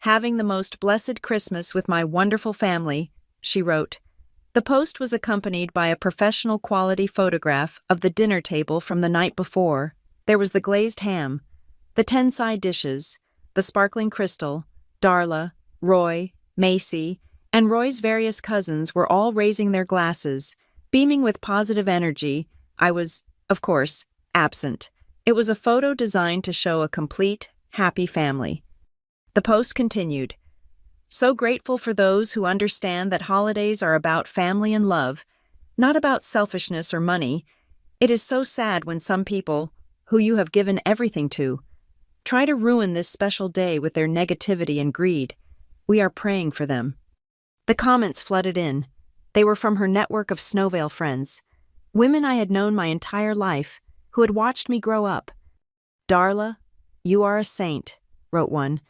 "Having the most blessed Christmas with my wonderful family," she wrote. The post was accompanied by a professional quality photograph of the dinner table from the night before. There was the glazed ham, the 10 side dishes, the sparkling crystal. Darla, Roy, Macy, and Roy's various cousins were all raising their glasses, beaming with positive energy. I was, of course, absent. It was a photo designed to show a complete, happy family. The post continued. "So grateful for those who understand that holidays are about family and love, not about selfishness or money. It is so sad when some people, who you have given everything to, try to ruin this special day with their negativity and greed. We are praying for them." The comments flooded in. They were from her network of Snowvale friends, women I had known my entire life, who had watched me grow up. "Darla, you are a saint," wrote one.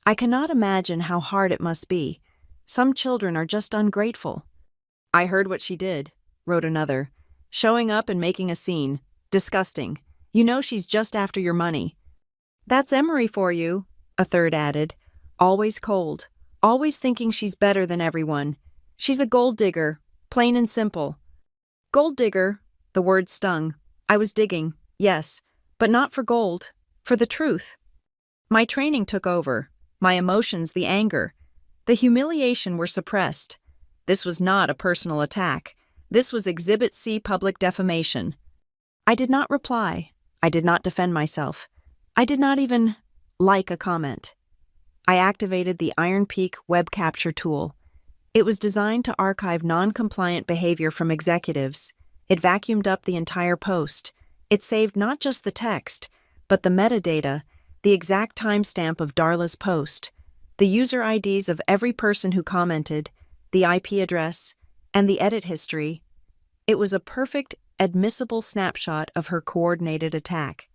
"I cannot imagine how hard it must be. Some children are just ungrateful." "I heard what she did," wrote another. "Showing up and making a scene. Disgusting. You know she's just after your money." "That's Emery for you," a third added. "Always cold. Always thinking she's better than everyone. She's a gold digger, plain and simple." Gold digger, the word stung. I was digging, yes, but not for gold, for the truth. My training took over, my emotions the anger. The humiliation were suppressed. This was not a personal attack. This was Exhibit C public defamation. I did not reply. I did not defend myself. I did not even like a comment. I activated the Iron Peak web capture tool. It was designed to archive non-compliant behavior from executives. It vacuumed up the entire post. It saved not just the text, but the metadata, the exact timestamp of Darla's post, the user IDs of every person who commented, the IP address, and the edit history. It was a perfect, admissible snapshot of her coordinated attack.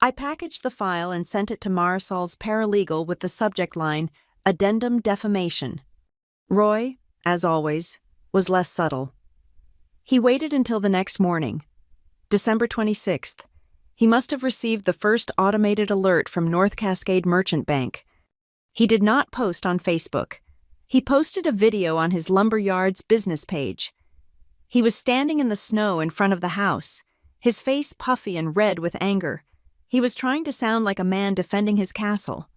I packaged the file and sent it to Marisol's paralegal with the subject line, Addendum Defamation. Roy, as always, was less subtle. He waited until the next morning, December 26th. He must have received the first automated alert from North Cascade Merchant Bank. He did not post on Facebook. He posted a video on his lumberyard's business page. He was standing in the snow in front of the house, his face puffy and red with anger. He was trying to sound like a man defending his castle.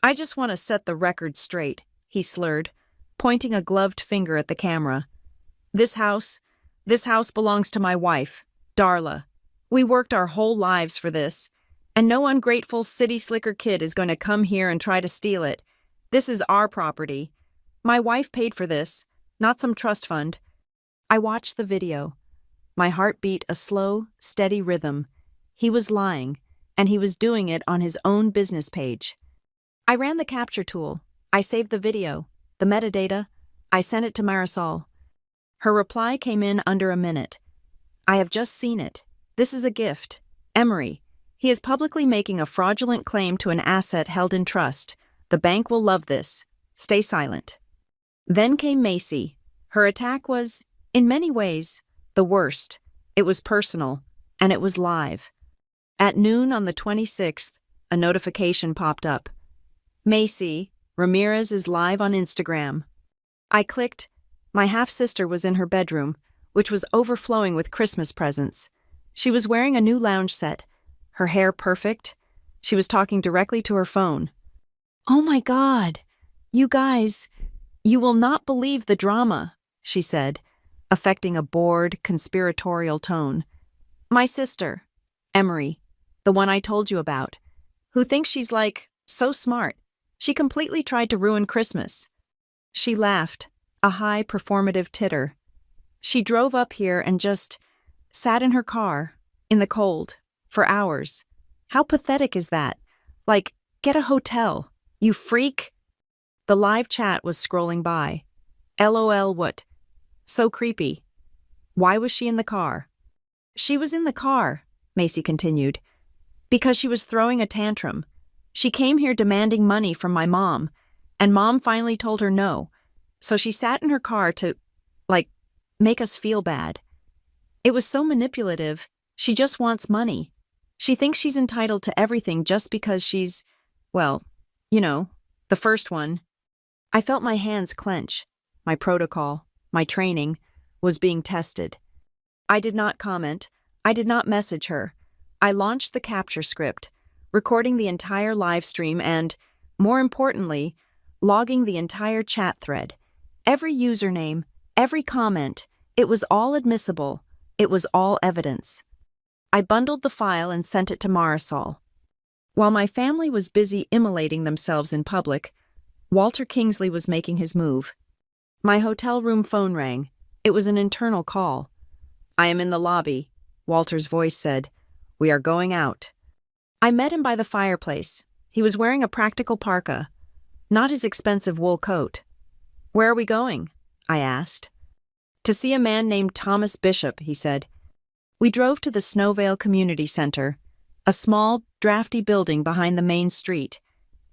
"I just want to set the record straight," he slurred, pointing a gloved finger at the camera. This house belongs to my wife, Darla. We worked our whole lives for this, and no ungrateful city slicker kid is going to come here and try to steal it. This is our property. My wife paid for this, not some trust fund." I watched the video. My heart beat a slow, steady rhythm. He was lying, and he was doing it on his own business page. I ran the capture tool. I saved the video, the metadata. I sent it to Marisol. Her reply came in under a minute. "I have just seen it. This is a gift. Emery. He is publicly making a fraudulent claim to an asset held in trust. The bank will love this. Stay silent." Then came Macy. Her attack was, in many ways, the worst. It was personal, and it was live. At noon on the 26th, a notification popped up. "Macy, Ramirez is live on Instagram." I clicked. My half-sister was in her bedroom, which was overflowing with Christmas presents. She was wearing a new lounge set, her hair perfect. She was talking directly to her phone. "Oh my God, you guys, you will not believe the drama," she said, affecting a bored, conspiratorial tone. "My sister, Emery, the one I told you about, who thinks she's so smart. She completely tried to ruin Christmas." She laughed, a high performative titter. "She drove up here and just sat in her car, in the cold, for hours. How pathetic is that? Get a hotel, you freak." The live chat was scrolling by. LOL what? So creepy. Why was she in the car? "She was in the car," Macy continued, "because she was throwing a tantrum. She came here demanding money from my mom, and Mom finally told her no. So she sat in her car to, make us feel bad. It was so manipulative. She just wants money. She thinks she's entitled to everything just because she's, the first one." I felt my hands clench. My protocol, my training, was being tested. I did not comment. I did not message her. I launched the capture script, recording the entire live stream and, more importantly, logging the entire chat thread. Every username, every comment, it was all admissible. It was all evidence. I bundled the file and sent it to Marisol. While my family was busy immolating themselves in public, Walter Kingsley was making his move. My hotel room phone rang. It was an internal call. "I am in the lobby," Walter's voice said. "We are going out." I met him by the fireplace. He was wearing a practical parka, not his expensive wool coat. "Where are we going?" I asked. "To see a man named Thomas Bishop," he said. We drove to the Snowvale Community Center, a small, drafty building behind the main street.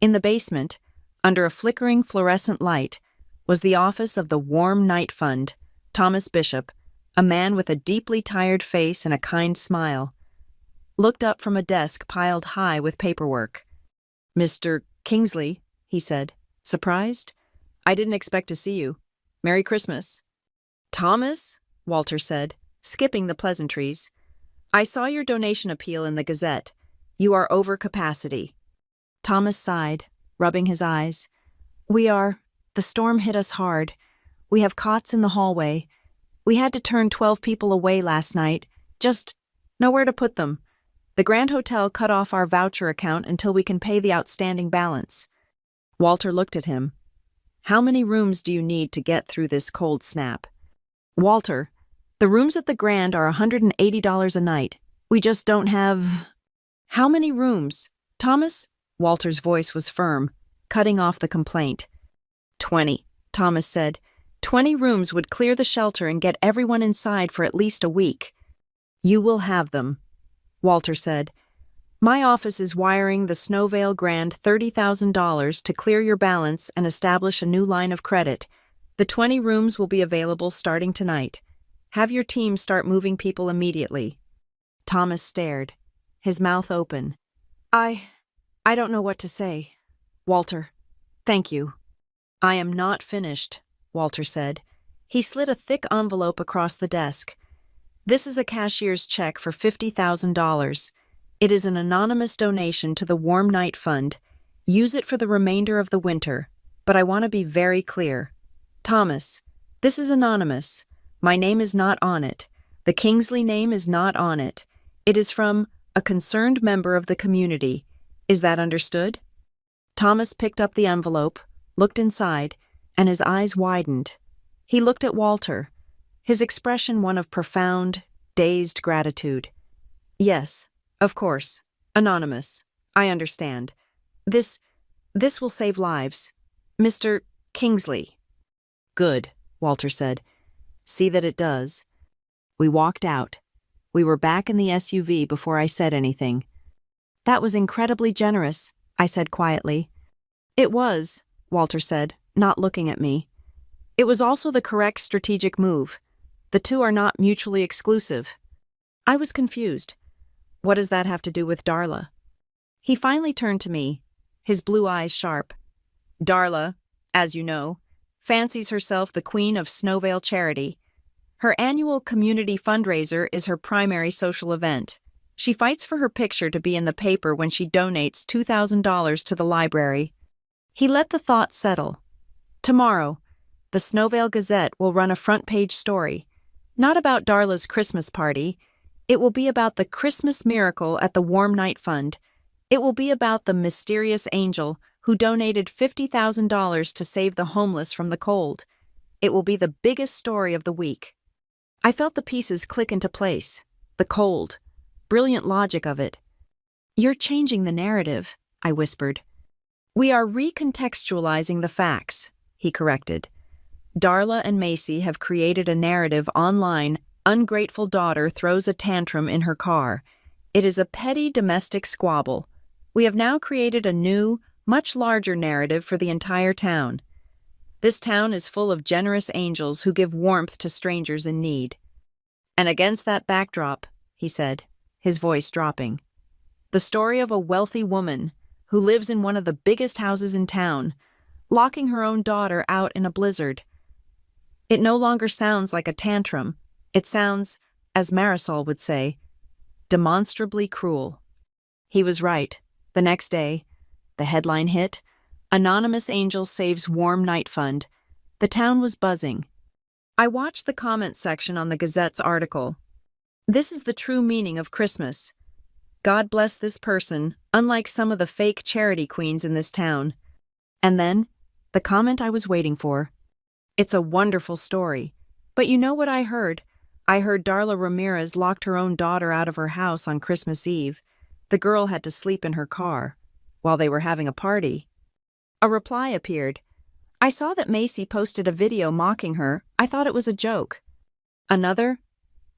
In the basement, under a flickering fluorescent light, was the office of the Warm Night Fund. Thomas Bishop, a man with a deeply tired face and a kind smile, looked up from a desk piled high with paperwork. "Mr. Kingsley," he said, surprised. "I didn't expect to see you. Merry Christmas." "Thomas," Walter said, skipping the pleasantries, "I saw your donation appeal in the Gazette. You are over capacity." Thomas sighed, rubbing his eyes. The storm hit us hard. We have cots in the hallway. We had to turn 12 people away last night. Just Nowhere to put them. The Grand Hotel cut off our voucher account until we can pay the outstanding balance. Walter looked at him. How many rooms do you need to get through this cold snap? Walter, the rooms at the Grand are $180 a night. We just don't have… How many rooms? Thomas? Walter's voice was firm, cutting off the complaint. 20, Thomas said. 20 rooms would clear the shelter and get everyone inside for at least a week. You will have them, Walter said. My office is wiring the Snowvale Grand $30,000 to clear your balance and establish a new line of credit. The 20 rooms will be available starting tonight. Have your team start moving people immediately. Thomas stared, his mouth open. I don't know what to say. Walter, thank you. I am not finished, Walter said. He slid a thick envelope across the desk. This is a cashier's check for $50,000. It is an anonymous donation to the Warm Night Fund. Use it for the remainder of the winter, but I want to be very clear. Thomas, this is anonymous. My name is not on it. The Kingsley name is not on it. It is from a concerned member of the community. Is that understood? Thomas picked up the envelope, looked inside, and his eyes widened. He looked at Walter, his expression one of profound, dazed gratitude. Yes, of course. Anonymous. I understand. This will save lives. Mr. Kingsley. Good, Walter said. See that it does. We walked out. We were back in the SUV before I said anything. That was incredibly generous, I said quietly. It was, Walter said, not looking at me. It was also the correct strategic move. The two are not mutually exclusive. I was confused. What does that have to do with Darla? He finally turned to me, his blue eyes sharp. Darla, as you know, fancies herself the queen of Snowvale charity. Her annual community fundraiser is her primary social event. She fights for her picture to be in the paper when she donates $2,000 to the library. He let the thought settle. Tomorrow, the Snowvale Gazette will run a front-page story, not about Darla's Christmas party. It will be about the Christmas miracle at the Warm Night Fund. It will be about the mysterious angel who donated $50,000 to save the homeless from the cold. It will be the biggest story of the week. I felt the pieces click into place. The cold, brilliant logic of it. You're changing the narrative, I whispered. We are recontextualizing the facts, he corrected. Darla and Macy have created a narrative online. Ungrateful daughter throws a tantrum in her car. It is a petty domestic squabble. We have now created a new, much larger narrative for the entire town. This town is full of generous angels who give warmth to strangers in need. And against that backdrop, he said, his voice dropping, the story of a wealthy woman who lives in one of the biggest houses in town, locking her own daughter out in a blizzard. It no longer sounds like a tantrum. It sounds, as Marisol would say, demonstrably cruel. He was right. The next day, the headline hit, Anonymous Angel Saves Warm Night Fund. The town was buzzing. I watched the comment section on the Gazette's article. This is the true meaning of Christmas. God bless this person, unlike some of the fake charity queens in this town. And then, the comment I was waiting for. It's a wonderful story. But you know what I heard? I heard Darla Ramirez locked her own daughter out of her house on Christmas Eve. The girl had to sleep in her car while they were having a party. A reply appeared. I saw that Macy posted a video mocking her. I thought it was a joke. Another?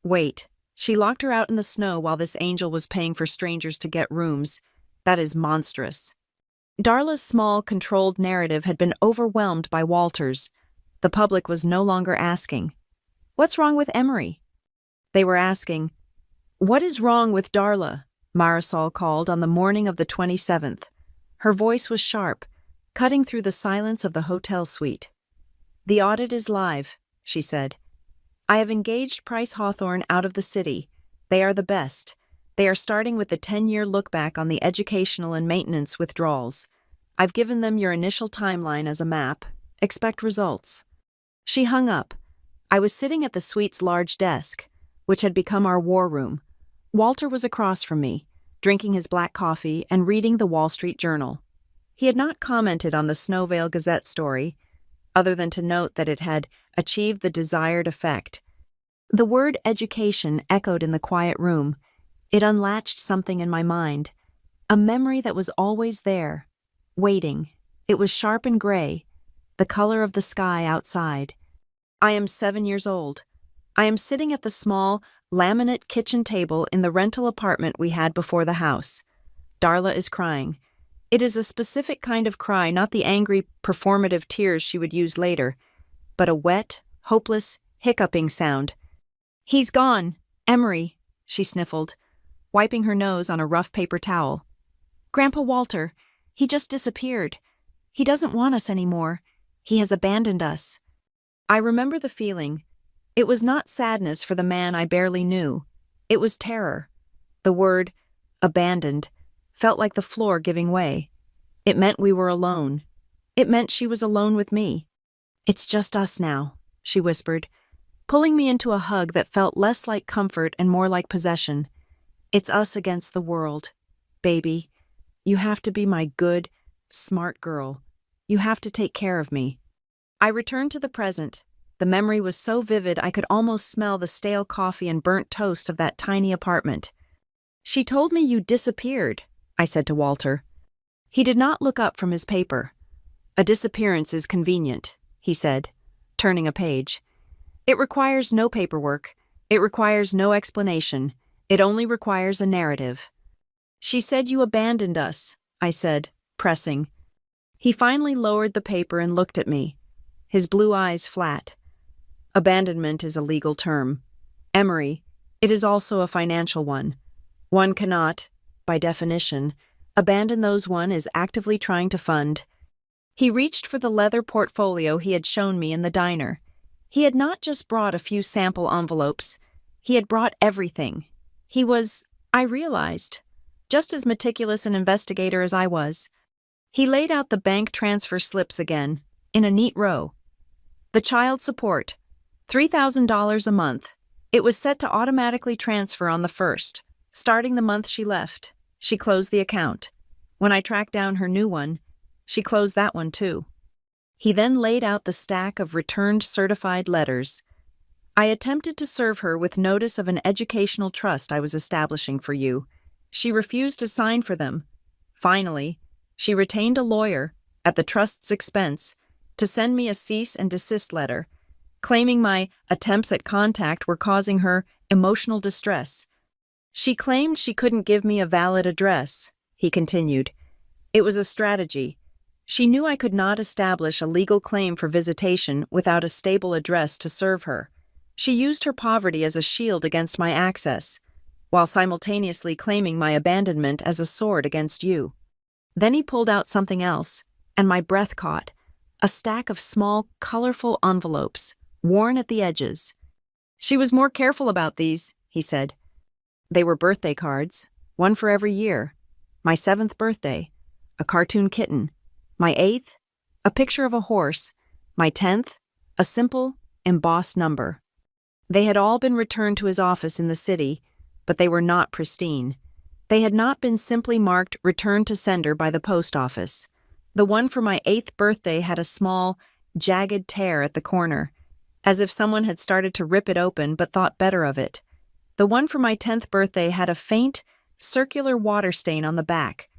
Wait, she locked her out in the snow while this angel was paying for strangers to get rooms. That is monstrous. Darla's small, controlled narrative had been overwhelmed by Walter's. The public was no longer asking, what's wrong with Emery? They were asking, what is wrong with Darla? Marisol called on the morning of the 27th. Her voice was sharp, cutting through the silence of the hotel suite. The audit is live, she said. I have engaged Price Hawthorne out of the city. They are the best. They are starting with the 10-year look back on the educational and maintenance withdrawals. I've given them your initial timeline as a map. Expect results. She hung up. I was sitting at the suite's large desk, which had become our war room. Walter was across from me, drinking his black coffee and reading the Wall Street Journal. He had not commented on the Snowvale Gazette story, other than to note that it had achieved the desired effect. The word education echoed in the quiet room. It unlatched something in my mind, a memory that was always there, waiting. It was sharp and gray, the color of the sky outside. I am 7 years old. I am sitting at the small, laminate kitchen table in the rental apartment we had before the house. Darla is crying. It is a specific kind of cry, not the angry, performative tears she would use later, but a wet, hopeless, hiccuping sound. "He's gone, Emery," she sniffled, wiping her nose on a rough paper towel. "Grandpa Walter, he just disappeared. He doesn't want us anymore. He has abandoned us." I remember the feeling. It was not sadness for the man I barely knew. It was terror. The word, abandoned, felt like the floor giving way. It meant we were alone. It meant she was alone with me. "It's just us now," she whispered, pulling me into a hug that felt less like comfort and more like possession. "It's us against the world. Baby, you have to be my good, smart girl. You have to take care of me." I returned to the present. The memory was so vivid I could almost smell the stale coffee and burnt toast of that tiny apartment. "She told me you disappeared," I said to Walter. He did not look up from his paper. "A disappearance is convenient," he said, turning a page. "It requires no paperwork. It requires no explanation. It only requires a narrative." "She said you abandoned us," I said, pressing. He finally lowered the paper and looked at me, his blue eyes flat. "Abandonment is a legal term. Emery, it is also a financial one. One cannot, by definition, abandon those one is actively trying to fund." He reached for the leather portfolio he had shown me in the diner. He had not just brought a few sample envelopes. He had brought everything. He was, I realized, just as meticulous an investigator as I was. He laid out the bank transfer slips again, in a neat row. The child support, $3,000 a month. It was set to automatically transfer on the 1st, starting the month she left. She closed the account. When I tracked down her new one, she closed that one too. He then laid out the stack of returned certified letters. I attempted to serve her with notice of an educational trust I was establishing for you. She refused to sign for them. Finally, she retained a lawyer, at the trust's expense, to send me a cease and desist letter, claiming my attempts at contact were causing her emotional distress. She claimed she couldn't give me a valid address, he continued. It was a strategy. She knew I could not establish a legal claim for visitation without a stable address to serve her. She used her poverty as a shield against my access, while simultaneously claiming my abandonment as a sword against you. Then he pulled out something else, and my breath caught. A stack of small, colorful envelopes, worn at the edges. "She was more careful about these," he said. They were birthday cards, one for every year. My 7th birthday, a cartoon kitten. My 8th, a picture of a horse. My 10th, a simple, embossed number. They had all been returned to his office in the city, but they were not pristine. They had not been simply marked "Return to Sender" by the post office. The one for my 8th birthday had a small, jagged tear at the corner, as if someone had started to rip it open but thought better of it. The one for my 10th birthday had a faint, circular water stain on the back,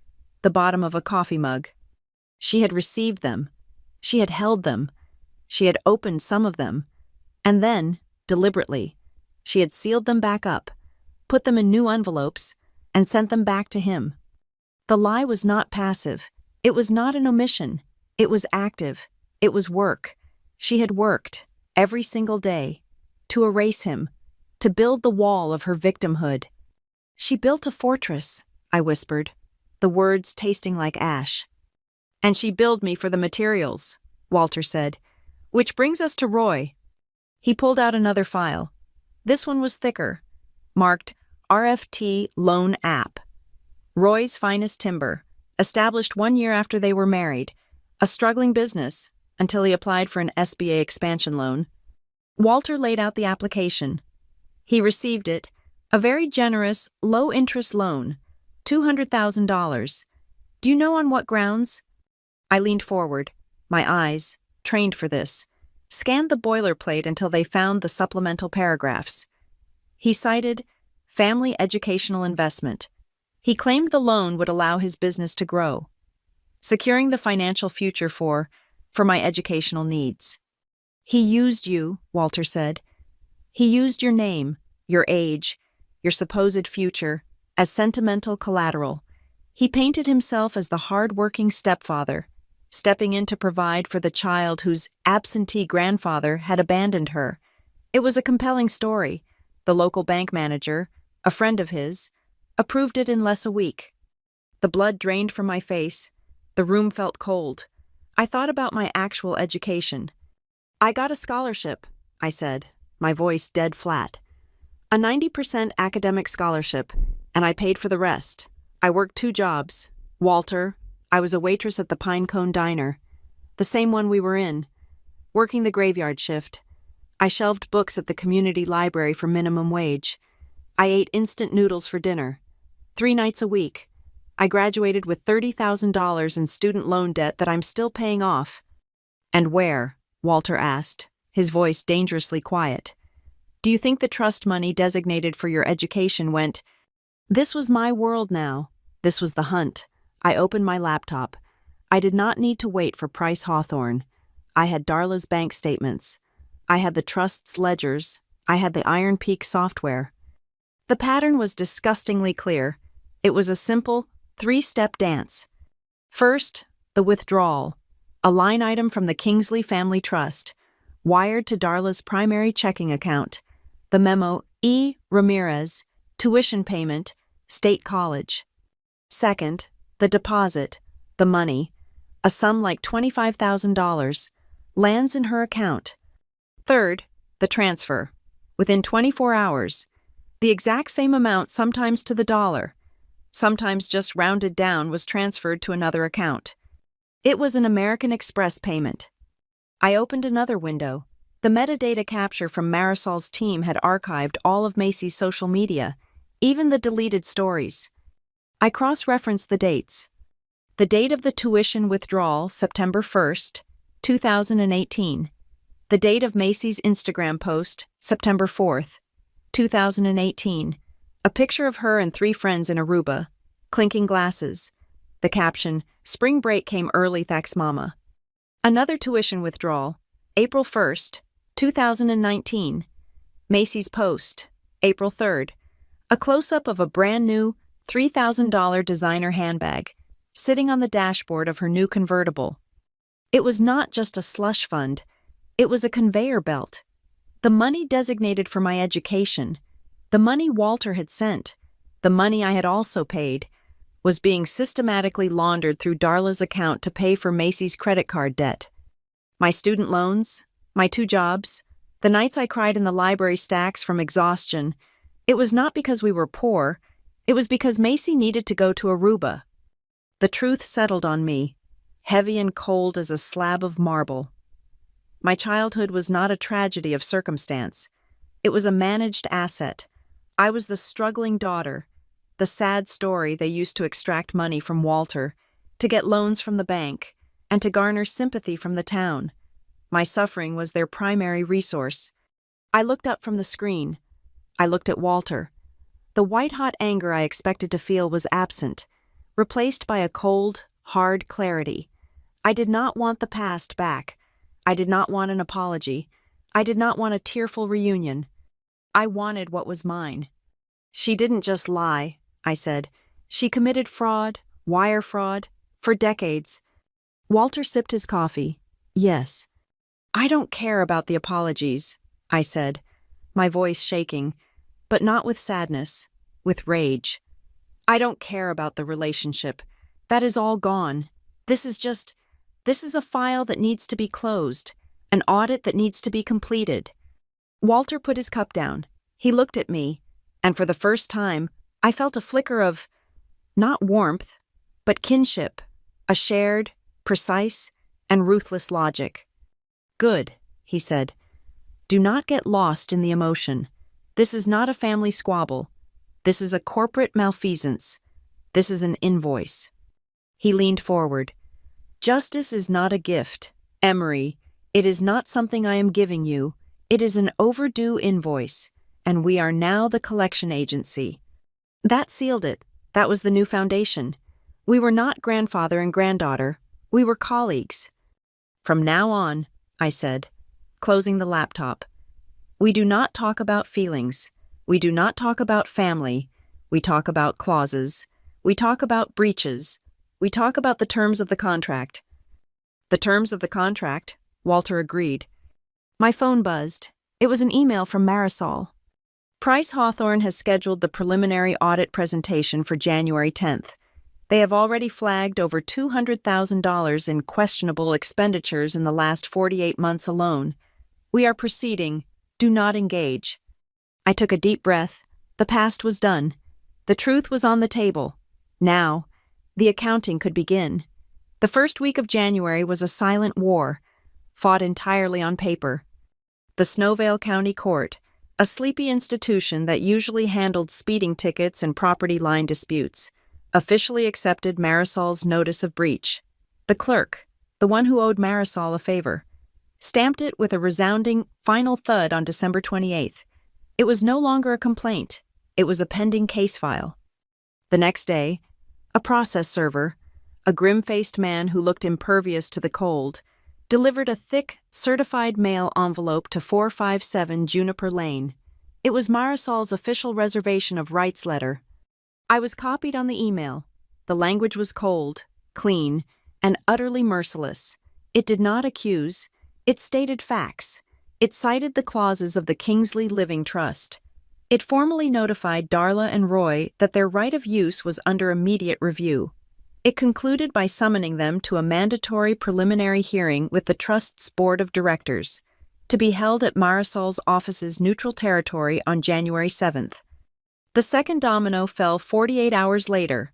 the bottom of a coffee mug. She had received them. She had held them. She had opened some of them. And then, deliberately, she had sealed them back up, put them in new envelopes, and sent them back to him. The lie was not passive. It was not an omission. It was active. It was work. She had worked, every single day, to erase him, to build the wall of her victimhood. "She built a fortress," I whispered, the words tasting like ash. "And she billed me for the materials," Walter said. "Which brings us to Roy." He pulled out another file. This one was thicker, marked RFT Loan App. Roy's Finest Timber, established 1 year after they were married, a struggling business, until he applied for an SBA expansion loan. Walter laid out the application. He received it, A very generous, low-interest loan, $200,000. Do you know on what grounds? I leaned forward. My eyes, trained for this, scanned the boilerplate until they found the supplemental paragraphs. He cited family educational investment. He claimed the loan would allow his business to grow, securing the financial future for my educational needs. He used you, Walter said. He used your name, your age, your supposed future, as sentimental collateral. He painted himself as the hard-working stepfather, stepping in to provide for the child whose absentee grandfather had abandoned her. It was a compelling story. The local bank manager, a friend of his, approved it in less a week. The blood drained from my face. The room felt cold. I thought about my actual education. I got a scholarship, I said, my voice dead flat. A 90% academic scholarship, and I paid for the rest. I worked 2 jobs. Walter, I was a waitress at the Pinecone Diner, the same one we were in, working the graveyard shift. I shelved books at the community library for minimum wage. I ate instant noodles for dinner, 3 nights a week. I graduated with $30,000 in student loan debt that I'm still paying off. And where? Walter asked, his voice dangerously quiet. Do you think the trust money designated for your education went? This was my world now. This was the hunt. I opened my laptop. I did not need to wait for Price Hawthorne. I had Darla's bank statements. I had the trust's ledgers. I had the Iron Peak software. The pattern was disgustingly clear. It was a simple, 3-step dance. First, the withdrawal, a line item from the Kingsley Family Trust, wired to Darla's primary checking account. The memo, E. Ramirez, tuition payment, State College. Second, the deposit, the money, a sum like $25,000, lands in her account. Third, the transfer. Within 24 hours, the exact same amount, sometimes to the dollar, sometimes just rounded down, was transferred to another account. It was an American Express payment. I opened another window. The metadata capture from Marisol's team had archived all of Macy's social media, even the deleted stories. I cross-referenced the dates. The date of the tuition withdrawal, September 1st, 2018. The date of Macy's Instagram post, September 4th, 2018. A picture of her and 3 friends in Aruba, clinking glasses. The caption, Spring break came early, thanks mama. Another tuition withdrawal, April 1st, 2019. Macy's post, April 3rd. A close-up of a brand-new $3,000 designer handbag, sitting on the dashboard of her new convertible. It was not just a slush fund. It was a conveyor belt. The money designated for my education, the money Walter had sent, the money I had also paid, was being systematically laundered through Darla's account to pay for Macy's credit card debt. My student loans, my 2 jobs, the nights I cried in the library stacks from exhaustion. It was not because we were poor. It was because Macy needed to go to Aruba. The truth settled on me, heavy and cold as a slab of marble. My childhood was not a tragedy of circumstance. It was a managed asset. I was the struggling daughter, the sad story they used to extract money from Walter, to get loans from the bank, and to garner sympathy from the town. My suffering was their primary resource. I looked up from the screen. I looked at Walter. The white-hot anger I expected to feel was absent, replaced by a cold, hard clarity. I did not want the past back. I did not want an apology. I did not want a tearful reunion. I wanted what was mine. She didn't just lie, I said. She committed fraud, wire fraud, for decades. Walter sipped his coffee. Yes. I don't care about the apologies, I said, my voice shaking, but not with sadness, with rage. I don't care about the relationship. That is all gone. This is a file that needs to be closed, an audit that needs to be completed. Walter put his cup down. He looked at me, and for the first time, I felt a flicker of, not warmth, but kinship, a shared, precise, and ruthless logic. Good, he said. Do not get lost in the emotion. This is not a family squabble. This is a corporate malfeasance. This is an invoice." He leaned forward. "Justice is not a gift. Emery, it is not something I am giving you. It is an overdue invoice, and we are now the collection agency." That sealed it. That was the new foundation. We were not grandfather and granddaughter. We were colleagues. "From now on," I said, closing the laptop, "we do not talk about feelings. We do not talk about family. We talk about clauses. We talk about breaches. We talk about the terms of the contract." "The terms of the contract," Walter agreed. My phone buzzed. It was an email from Marisol. "Price Hawthorne has scheduled the preliminary audit presentation for January 10th. They have already flagged over $200,000 in questionable expenditures in the last 48 months alone. We are proceeding. Do not engage." I took a deep breath. The past was done. The truth was on the table. Now, the accounting could begin. The first week of January was a silent war, fought entirely on paper. The Snowvale County Court, a sleepy institution that usually handled speeding tickets and property line disputes, officially accepted Marisol's notice of breach. The clerk, the one who owed Marisol a favor, stamped it with a resounding final thud on December 28th. It was no longer a complaint. It was a pending case file. The next day, a process server, a grim-faced man who looked impervious to the cold, delivered a thick, certified mail envelope to 457 Juniper Lane. It was Marisol's official reservation of rights letter. I was copied on the email. The language was cold, clean, and utterly merciless. It did not accuse. It stated facts. It cited the clauses of the Kingsley Living Trust. It formally notified Darla and Roy that their right of use was under immediate review. It concluded by summoning them to a mandatory preliminary hearing with the Trust's Board of Directors, to be held at Marisol's office's neutral territory on January 7th. The second domino fell 48 hours later.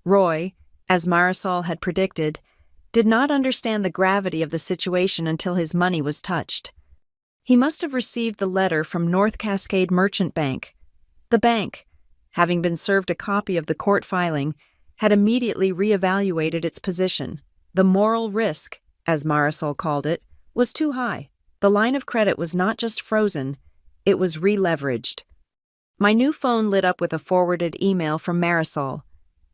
Roy, as Marisol had predicted, did not understand the gravity of the situation until his money was touched. He must have received the letter from North Cascade Merchant Bank. The bank, having been served a copy of the court filing, had immediately reevaluated its position. The moral risk, as Marisol called it, was too high. The line of credit was not just frozen, it was re-leveraged. My new phone lit up with a forwarded email from Marisol.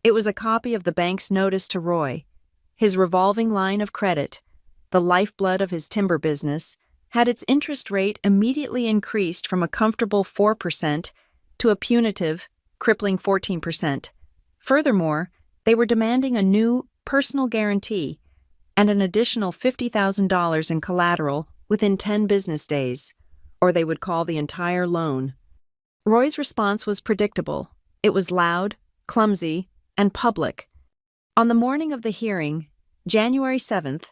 It was a copy of the bank's notice to Roy. His revolving line of credit, the lifeblood of his timber business, had its interest rate immediately increased from a comfortable 4% to a punitive, crippling 14%. Furthermore, they were demanding a new personal guarantee and an additional $50,000 in collateral within 10 business days, or they would call the entire loan. Roy's response was predictable. It was loud, clumsy, and public. On the morning of the hearing, January 7th,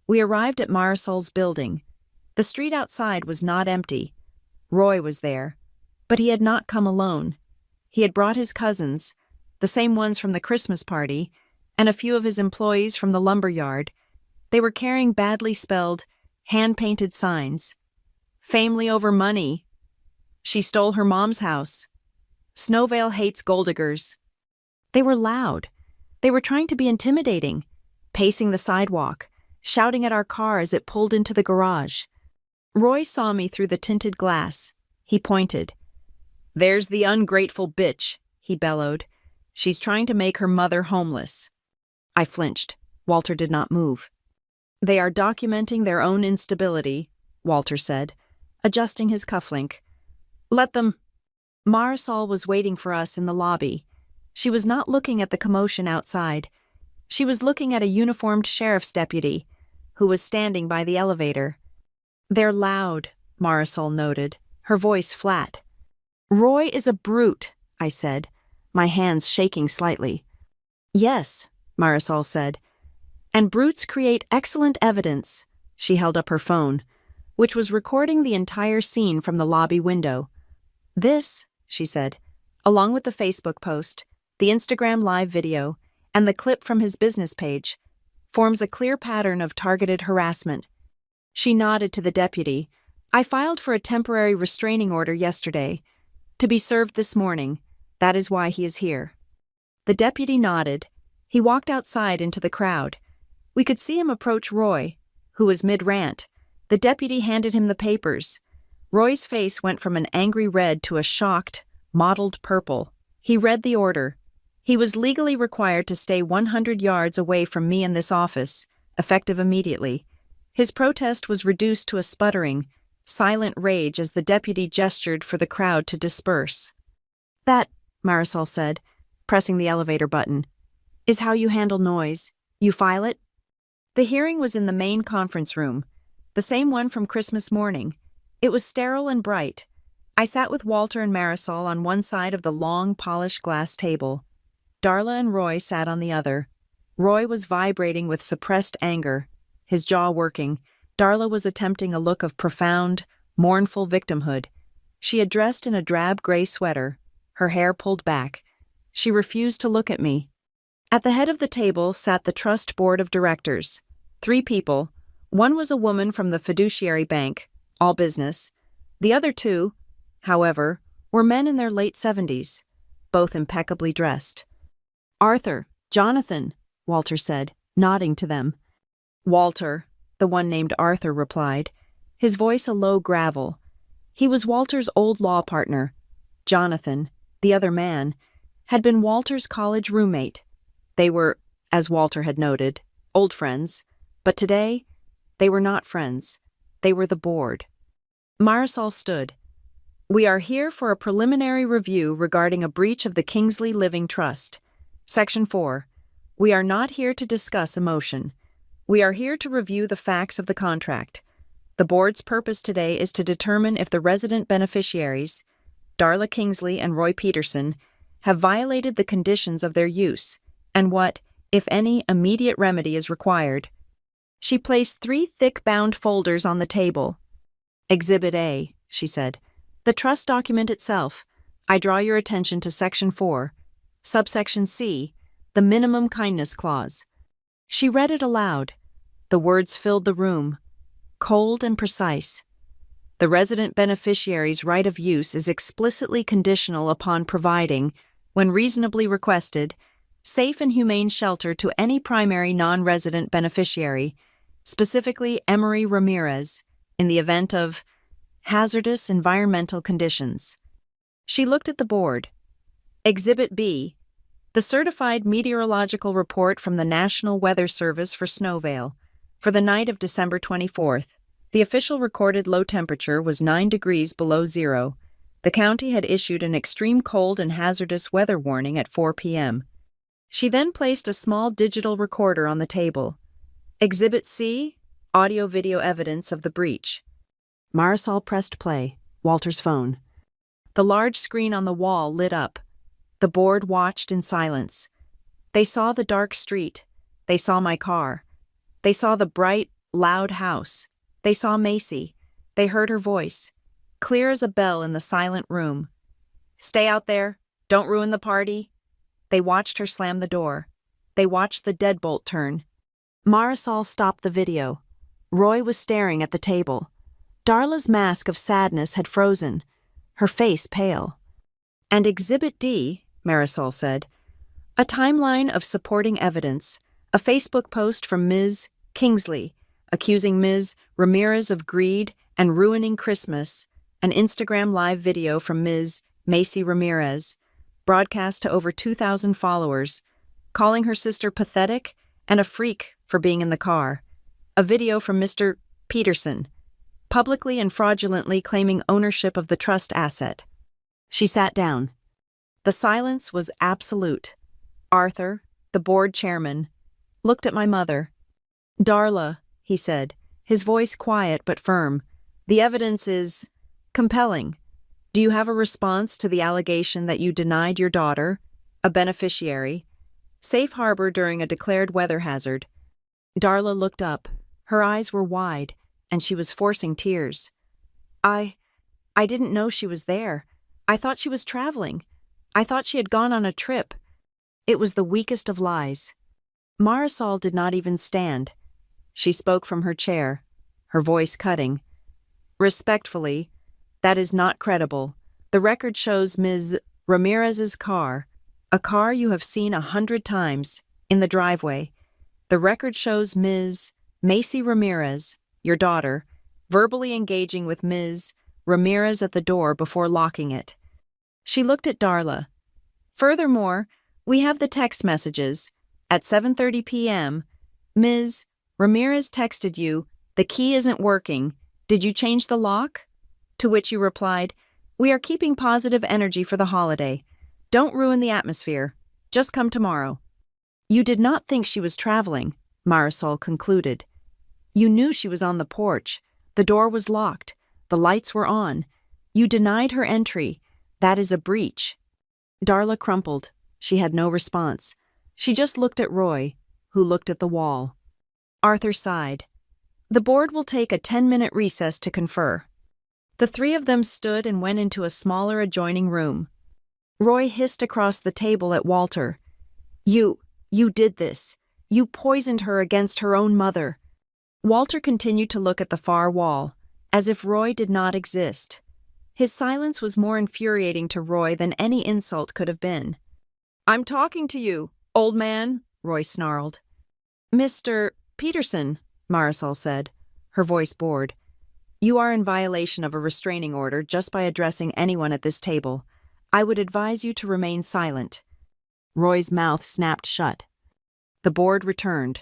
we arrived at Marisol's building. The street outside was not empty. Roy was there, but he had not come alone. He had brought his cousins, the same ones from the Christmas party, and a few of his employees from the lumber yard. They were carrying badly spelled, hand-painted signs. "Family over money." "She stole her mom's house." "Snowvale hates gold-diggers." They were loud. They were trying to be intimidating, pacing the sidewalk, shouting at our car as it pulled into the garage. Roy saw me through the tinted glass. He pointed. "There's the ungrateful bitch," he bellowed. "She's trying to make her mother homeless." I flinched. Walter did not move. "They are documenting their own instability," Walter said, adjusting his cufflink. "Let them—" Marisol was waiting for us in the lobby. She was not looking at the commotion outside. She was looking at a uniformed sheriff's deputy, who was standing by the elevator. "They're loud," Marisol noted, her voice flat. "Roy is a brute," I said, my hands shaking slightly. "Yes," Marisol said, "and brutes create excellent evidence." She held up her phone, which was recording the entire scene from the lobby window. "This," she said, along with the Facebook post, the Instagram live video, and the clip from his business page, forms a clear pattern of targeted harassment. She nodded to the deputy. "I filed for a temporary restraining order yesterday, to be served this morning. That is why he is here." The deputy nodded. He walked outside into the crowd. We could see him approach Roy, who was mid-rant. The deputy handed him the papers. Roy's face went from an angry red to a shocked, mottled purple. He read the order. He was legally required to stay 100 yards away from me in this office, effective immediately. His protest was reduced to a sputtering, silent rage as the deputy gestured for the crowd to disperse. "That," Marisol said, pressing the elevator button, "is how you handle noise. You file it?" The hearing was in the main conference room, the same one from Christmas morning. It was sterile and bright. I sat with Walter and Marisol on one side of the long, polished glass table. Darla and Roy sat on the other. Roy was vibrating with suppressed anger, his jaw working. Darla was attempting a look of profound, mournful victimhood. She had dressed in a drab gray sweater, her hair pulled back. She refused to look at me. At the head of the table sat the trust board of directors. 3 people. One was a woman from the fiduciary bank, all business. The other 2, however, were men in their late 70s, both impeccably dressed. "Arthur, Jonathan," Walter said, nodding to them. "Walter," the one named Arthur replied, his voice a low gravel. He was Walter's old law partner. Jonathan, the other man, had been Walter's college roommate. They were, as Walter had noted, old friends, but today, they were not friends. They were the board. Marisol stood. "We are here for a preliminary review regarding a breach of the Kingsley Living Trust. Section 4. We are not here to discuss a motion. We are here to review the facts of the contract. The board's purpose today is to determine if the resident beneficiaries, Darla Kingsley and Roy Peterson, have violated the conditions of their use, and what, if any, immediate remedy is required." She placed 3 thick bound folders on the table. "Exhibit A," she said. "The trust document itself. I draw your attention to Section 4, subsection C, the minimum kindness clause." She read it aloud. The words filled the room, cold and precise. "The resident beneficiary's right of use is explicitly conditional upon providing, when reasonably requested, safe and humane shelter to any primary non-resident beneficiary, specifically Emery Ramirez, in the event of hazardous environmental conditions." She looked at the board. Exhibit B, the certified meteorological report from the National Weather Service for Snowvale. For the night of December 24th, the official recorded low temperature was 9 degrees below zero. The county had issued an extreme cold and hazardous weather warning at 4 p.m. She then placed a small digital recorder on the table. Exhibit C, audio-video evidence of the breach. Marisol pressed play, Walter's phone. The large screen on the wall lit up. The board watched in silence. They saw the dark street. They saw my car. They saw the bright, loud house. They saw Macy. They heard her voice, clear as a bell in the silent room. "Stay out there. Don't ruin the party." They watched her slam the door. They watched the deadbolt turn. Marisol stopped the video. Roy was staring at the table. Darla's mask of sadness had frozen, her face pale. "And Exhibit D," Marisol said, "a timeline of supporting evidence, a Facebook post from Ms. Kingsley, accusing Ms. Ramirez of greed and ruining Christmas, an Instagram live video from Ms. Macy Ramirez, broadcast to over 2,000 followers, calling her sister pathetic and a freak for being in the car, a video from Mr. Peterson, publicly and fraudulently claiming ownership of the trust asset." She sat down. The silence was absolute. Arthur, the board chairman, looked at my mother. "Darla," he said, his voice quiet but firm, "the evidence is compelling. Do you have a response to the allegation that you denied your daughter, a beneficiary, safe harbor during a declared weather hazard?" Darla looked up. Her eyes were wide, and she was forcing tears. I didn't know she was there. I thought she was traveling. I thought she had gone on a trip." It was the weakest of lies. Marisol did not even stand. She spoke from her chair, her voice cutting. "Respectfully, that is not credible. The record shows Ms. Ramirez's car, a car you have seen 100 times, in the driveway. The record shows Ms. Macy Ramirez, your daughter, verbally engaging with Ms. Ramirez at the door before locking it. She looked at Darla. Furthermore, we have the text messages. At 7:30 p.m., Ms. Ramirez texted you, "The key isn't working. Did you change the lock?" To which you replied, "We are keeping positive energy for the holiday. Don't ruin the atmosphere. Just come tomorrow." You did not think she was traveling, Marisol concluded. You knew she was on the porch. The door was locked. The lights were on. You denied her entry. That is a breach. Darla crumpled. She had no response. She just looked at Roy, who looked at the wall. Arthur sighed. The board will take a 10-minute recess to confer. The three of them stood and went into a smaller adjoining room. Roy hissed across the table at Walter. You did this. You poisoned her against her own mother." Walter continued to look at the far wall, as if Roy did not exist. His silence was more infuriating to Roy than any insult could have been. "I'm talking to you, old man," Roy snarled. "Mr. Peterson," Marisol said, her voice bored, "you are in violation of a restraining order just by addressing anyone at this table. I would advise you to remain silent." Roy's mouth snapped shut. The board returned.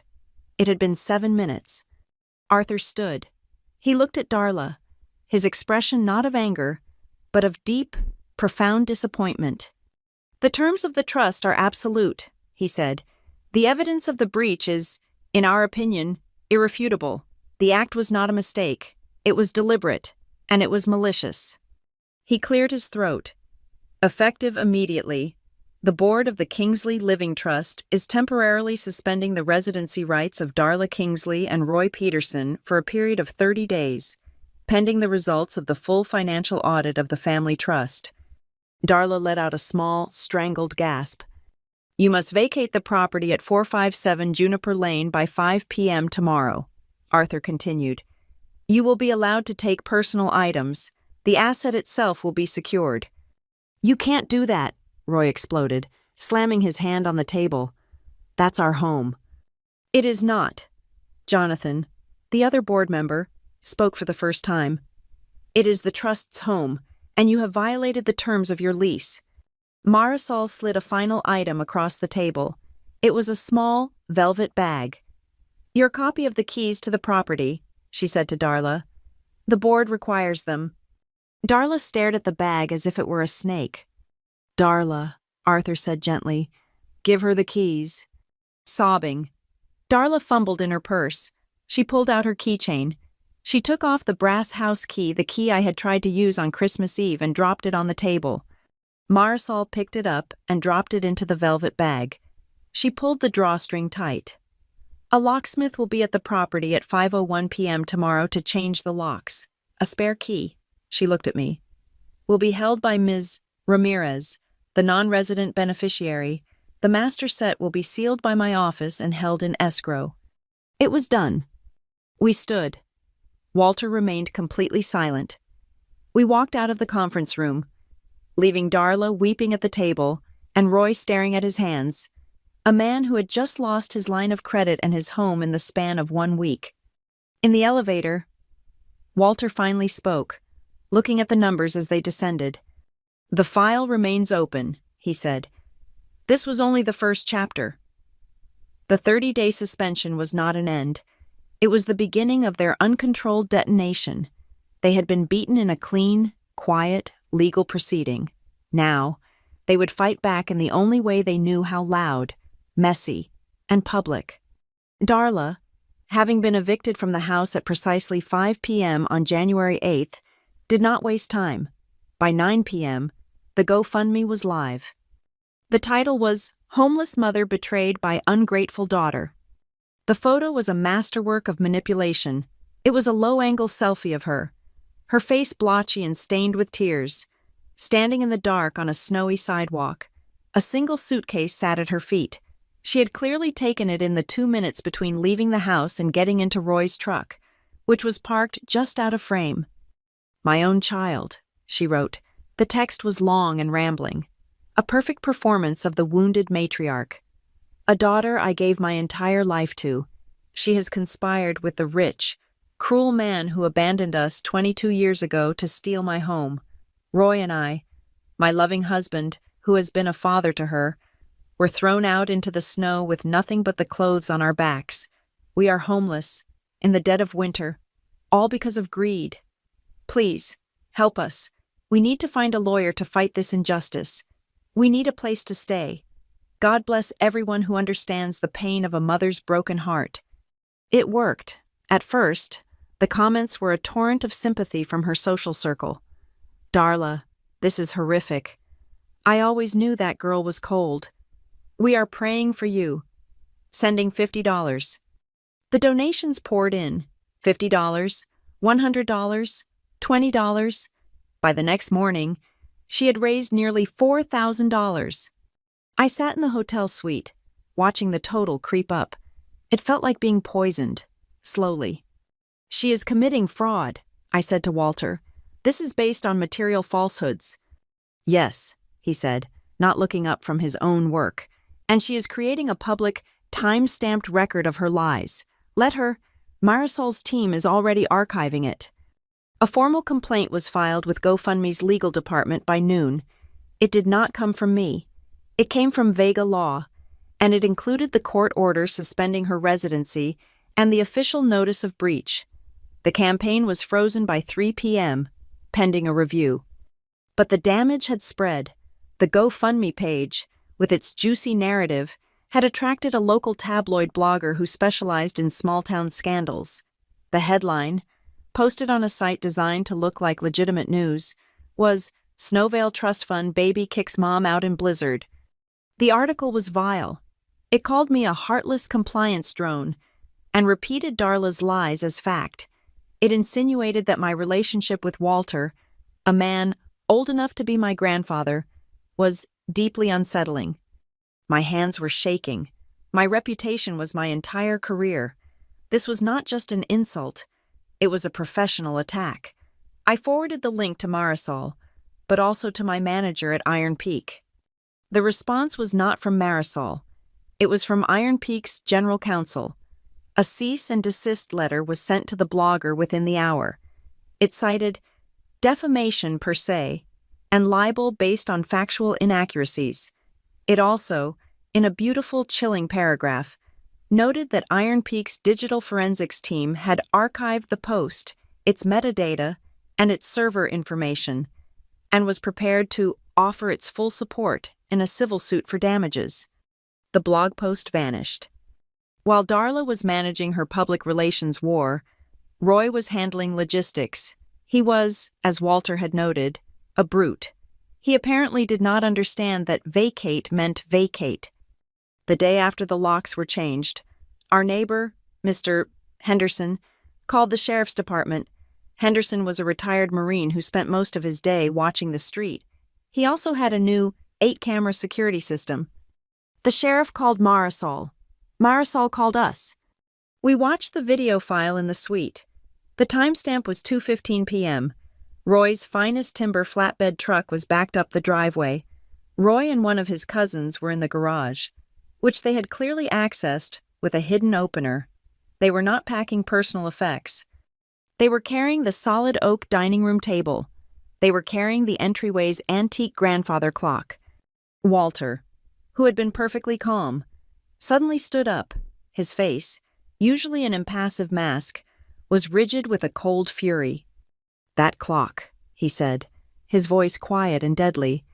It had been 7 minutes. Arthur stood. He looked at Darla, his expression not of anger, but of deep, profound disappointment. "The terms of the trust are absolute," he said. "The evidence of the breach is, in our opinion, irrefutable. The act was not a mistake. It was deliberate, and it was malicious." He cleared his throat. "Effective immediately, the board of the Kingsley Living Trust is temporarily suspending the residency rights of Darla Kingsley and Roy Peterson for a period of 30 days, pending the results of the full financial audit of the family trust." Darla let out a small, strangled gasp. "You must vacate the property at 457 Juniper Lane by 5 p.m. tomorrow," Arthur continued. "You will be allowed to take personal items. The asset itself will be secured." "You can't do that," Roy exploded, slamming his hand on the table. "That's our home." "It is not." Jonathan, the other board member, spoke for the first time. "It is the trust's home, and you have violated the terms of your lease." Marisol slid a final item across the table. It was a small, velvet bag. "Your copy of the keys to the property," she said to Darla. "The board requires them." Darla stared at the bag as if it were a snake. "Darla," Arthur said gently, "give her the keys." Sobbing, Darla fumbled in her purse. She pulled out her keychain. She took off the brass house key, the key I had tried to use on Christmas Eve, and dropped it on the table. Marisol picked it up and dropped it into the velvet bag. She pulled the drawstring tight. "A locksmith will be at the property at 5:01 p.m. tomorrow to change the locks. A spare key," she looked at me, "will be held by Ms. Ramirez, the non-resident beneficiary. The master set will be sealed by my office and held in escrow." It was done. We stood. Walter remained completely silent. We walked out of the conference room, leaving Darla weeping at the table and Roy staring at his hands, a man who had just lost his line of credit and his home in the span of 1 week. In the elevator, Walter finally spoke, looking at the numbers as they descended. "The file remains open," he said. "This was only the first chapter." The 30-day suspension was not an end. It was the beginning of their uncontrolled detonation. They had been beaten in a clean, quiet, legal proceeding. Now, they would fight back in the only way they knew how: loud, messy, and public. Darla, having been evicted from the house at precisely 5 p.m. on January 8th, did not waste time. By 9 p.m., the GoFundMe was live. The title was "Homeless Mother Betrayed by Ungrateful Daughter." The photo was a masterwork of manipulation. It was a low-angle selfie of her face blotchy and stained with tears, standing in the dark on a snowy sidewalk. A single suitcase sat at her feet. She had clearly taken it in the 2 minutes between leaving the house and getting into Roy's truck, which was parked just out of frame. "My own child," she wrote. The text was long and rambling. a perfect performance of the wounded matriarch. A daughter I gave my entire life to. She has conspired with the rich, cruel man who abandoned us 22 years ago to steal my home. Roy and I, my loving husband, who has been a father to her, were thrown out into the snow with nothing but the clothes on our backs. We are homeless, in the dead of winter, all because of greed. Please, help us. We need to find a lawyer to fight this injustice. We need a place to stay. God bless everyone who understands the pain of a mother's broken heart. It worked. At first, the comments were a torrent of sympathy from her social circle. Darla, this is horrific. I always knew that girl was cold. We are praying for you. Sending $50. The donations poured in. $50, $100, $20. By the next morning, she had raised nearly $4,000. I sat in the hotel suite, watching the total creep up. It felt like being poisoned, slowly. She is committing fraud, I said to Walter. This is based on material falsehoods. Yes, he said, not looking up from his own work. And she is creating a public, time-stamped record of her lies. Let her. Marisol's team is already archiving it. A formal complaint was filed with GoFundMe's legal department by noon. It did not come from me. It came from Vega Law, and it included the court order suspending her residency and the official notice of breach. The campaign was frozen by 3 p.m., pending a review. But the damage had spread. The GoFundMe page, with its juicy narrative, had attracted a local tabloid blogger who specialized in small-town scandals. The headline, posted on a site designed to look like legitimate news, was Snowvale Trust Fund Baby Kicks Mom Out in Blizzard. The article was vile. It called me a heartless compliance drone and repeated Darla's lies as fact. It insinuated that my relationship with Walter, a man old enough to be my grandfather, was deeply unsettling. My hands were shaking. My reputation was my entire career. This was not just an insult. It was a professional attack. I forwarded the link to Marisol, but also to my manager at Iron Peak. The response was not from Marisol. It was from Iron Peak's general counsel. A cease and desist letter was sent to the blogger within the hour. It cited defamation per se and libel based on factual inaccuracies. It also, in a beautiful, chilling paragraph, noted that Iron Peak's digital forensics team had archived the post, its metadata, and its server information, and was prepared to offer its full support in a civil suit for damages. The blog post vanished. While Darla was managing her public relations war, Roy was handling logistics. He was, as Walter had noted, a brute. He apparently did not understand that vacate meant vacate. The day after the locks were changed, our neighbor, Mr. Henderson, called the sheriff's department. Henderson was a retired Marine who spent most of his day watching the street. He also had a new 8-camera security system. The sheriff called Marisol. Marisol called us. We watched the video file in the suite. The timestamp was 2:15 p.m. Roy's finest timber flatbed truck was backed up the driveway. Roy and one of his cousins were in the garage, which they had clearly accessed with a hidden opener. They were not packing personal effects. They were carrying the solid oak dining room table. They were carrying the entryway's antique grandfather clock. Walter, who had been perfectly calm, suddenly stood up. His face, usually an impassive mask, was rigid with a cold fury. "That clock," he said, his voice quiet and deadly,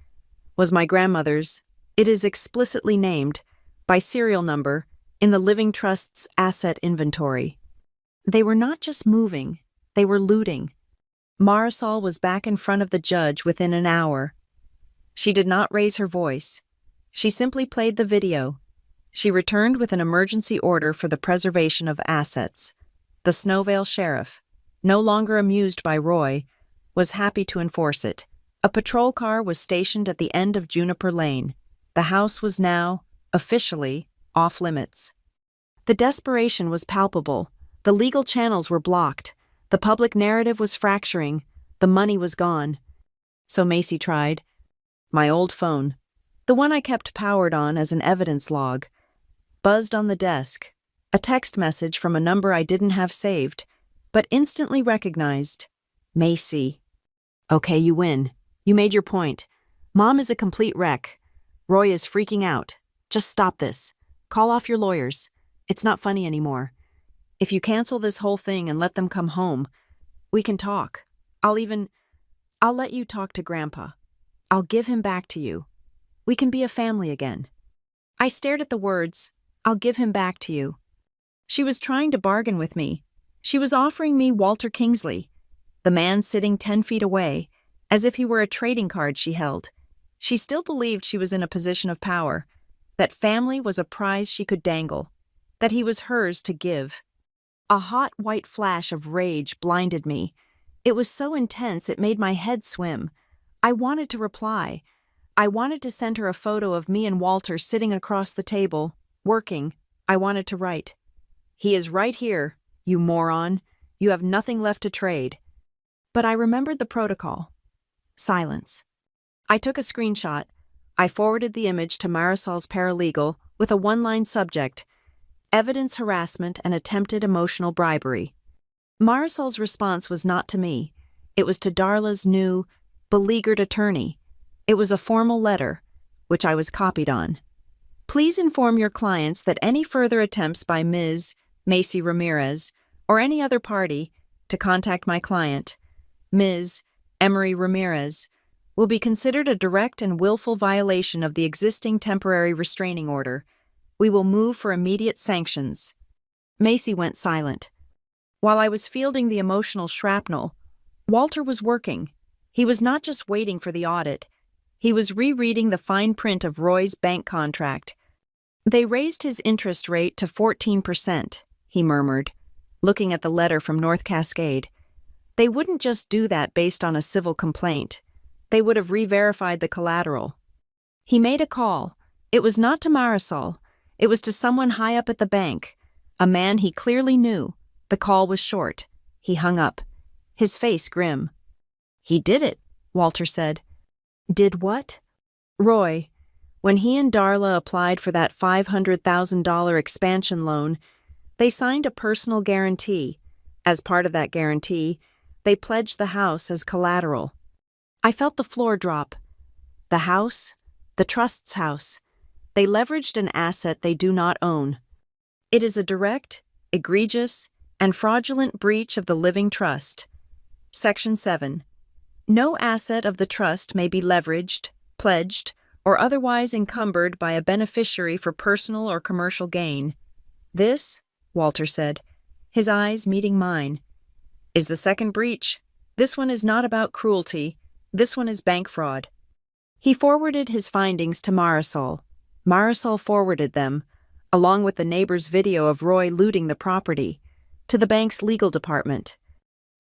"was my grandmother's. It is explicitly named, by serial number, in the Living Trust's asset inventory." They were not just moving, they were looting. Marisol was back in front of the judge within an hour. She did not raise her voice. She simply played the video. She returned with an emergency order for the preservation of assets. The Snowvale sheriff, no longer amused by Roy, was happy to enforce it. A patrol car was stationed at the end of Juniper Lane. The house was now, officially, off limits. The desperation was palpable. The legal channels were blocked. The public narrative was fracturing. The money was gone. So Macy tried. "My old phone." The one I kept powered on as an evidence log. Buzzed on the desk. A text message from a number I didn't have saved, but instantly recognized. Macy. Okay, you win. You made your point. Mom is a complete wreck. Roy is freaking out. Just stop this. Call off your lawyers. It's not funny anymore. If you cancel this whole thing and let them come home, we can talk. I'll let you talk to Grandpa. I'll give him back to you. We can be a family again. I stared at the words, I'll give him back to you. She was trying to bargain with me. She was offering me Walter Kingsley, the man sitting 10 feet away, as if he were a trading card she held. She still believed she was in a position of power, that family was a prize she could dangle, that he was hers to give. A hot white flash of rage blinded me. It was so intense it made my head swim. I wanted to reply. I wanted to send her a photo of me and Walter sitting across the table, working. I wanted to write, "He is right here, you moron. You have nothing left to trade." But I remembered the protocol. Silence. I took a screenshot. I forwarded the image to Marisol's paralegal with a one-line subject, evidence harassment and attempted emotional bribery. Marisol's response was not to me. It was to Darla's new, beleaguered attorney. It was a formal letter, which I was copied on. Please inform your clients that any further attempts by Ms. Macy Ramirez or any other party to contact my client, Ms. Emery Ramirez, will be considered a direct and willful violation of the existing temporary restraining order. We will move for immediate sanctions. Macy went silent. While I was fielding the emotional shrapnel, Walter was working. He was not just waiting for the audit. He was rereading the fine print of Roy's bank contract. They raised his interest rate to 14%, he murmured, looking at the letter from North Cascade. They wouldn't just do that based on a civil complaint. They would have re-verified the collateral. He made a call. It was not to Marisol. It was to someone high up at the bank, a man he clearly knew. The call was short. He hung up, his face grim. He did it, Walter said. Did what? Roy, when he and Darla applied for that $500,000 expansion loan, they signed a personal guarantee. As part of that guarantee, they pledged the house as collateral. I felt the floor drop. The house, the trust's house. They leveraged an asset they do not own. It is a direct, egregious, and fraudulent breach of the living trust. Section 7. No asset of the trust may be leveraged, pledged, or otherwise encumbered by a beneficiary for personal or commercial gain. This, Walter said, his eyes meeting mine, is the second breach. This one is not about cruelty. This one is bank fraud. He forwarded his findings to Marisol. Marisol forwarded them, along with the neighbor's video of Roy looting the property, to the bank's legal department.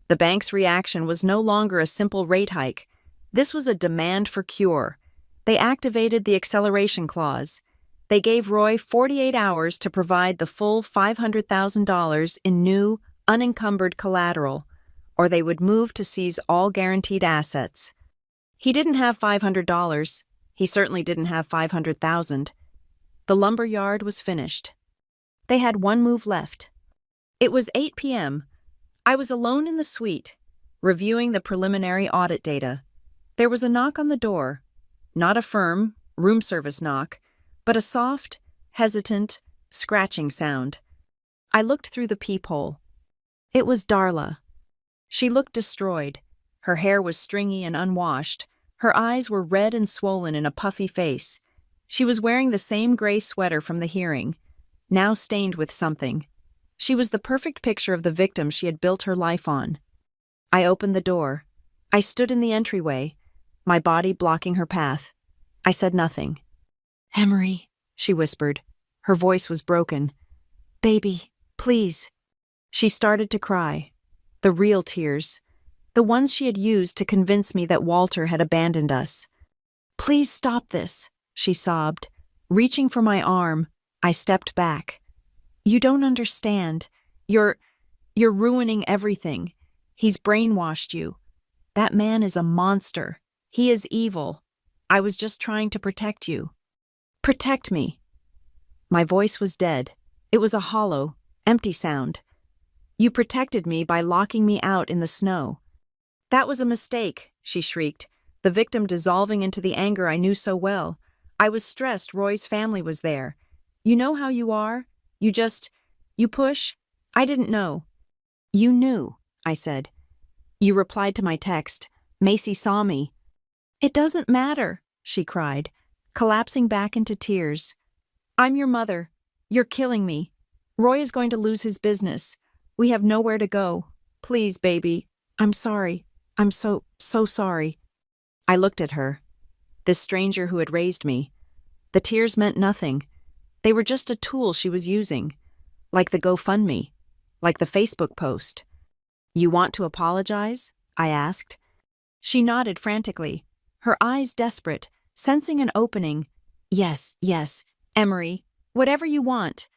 The bank's reaction was no longer a simple rate hike. This was a demand for cure. They activated the acceleration clause. They gave Roy 48 hours to provide the full $500,000 in new, unencumbered collateral, or they would move to seize all guaranteed assets. He didn't have $500. He certainly didn't have $500,000. The lumber yard was finished. They had one move left. It was 8 p.m. I was alone in the suite, reviewing the preliminary audit data. There was a knock on the door. Not a firm, room service knock, but a soft, hesitant, scratching sound. I looked through the peephole. It was Darla. She looked destroyed. Her hair was stringy and unwashed. Her eyes were red and swollen in a puffy face. She was wearing the same gray sweater from the hearing, now stained with something. She was the perfect picture of the victim she had built her life on. I opened the door. I stood in the entryway, my body blocking her path. I said nothing. "Emery," she whispered. Her voice was broken. "Baby, please." She started to cry. The real tears. The ones she had used to convince me that Walter had abandoned us. "Please stop this," she sobbed. Reaching for my arm, I stepped back. "You don't understand. You're ruining everything. He's brainwashed you. That man is a monster. He is evil." I was just trying to protect you. Protect me. My voice was dead. It was a hollow, empty sound. You protected me by locking me out in the snow. That was a mistake, she shrieked, the victim dissolving into the anger I knew so well. I was stressed Roy's family was there. You know how you are? You push? I didn't know. You knew, I said. You replied to my text. Macy saw me. It doesn't matter, she cried, collapsing back into tears. I'm your mother. You're killing me. Roy is going to lose his business. We have nowhere to go. Please, baby. I'm sorry. I'm so sorry. I looked at her, this stranger who had raised me. The tears meant nothing. They were just a tool she was using, like the GoFundMe, like the Facebook post. You want to apologize? I asked. She nodded frantically, her eyes desperate, sensing an opening. Yes, Emery, whatever you want.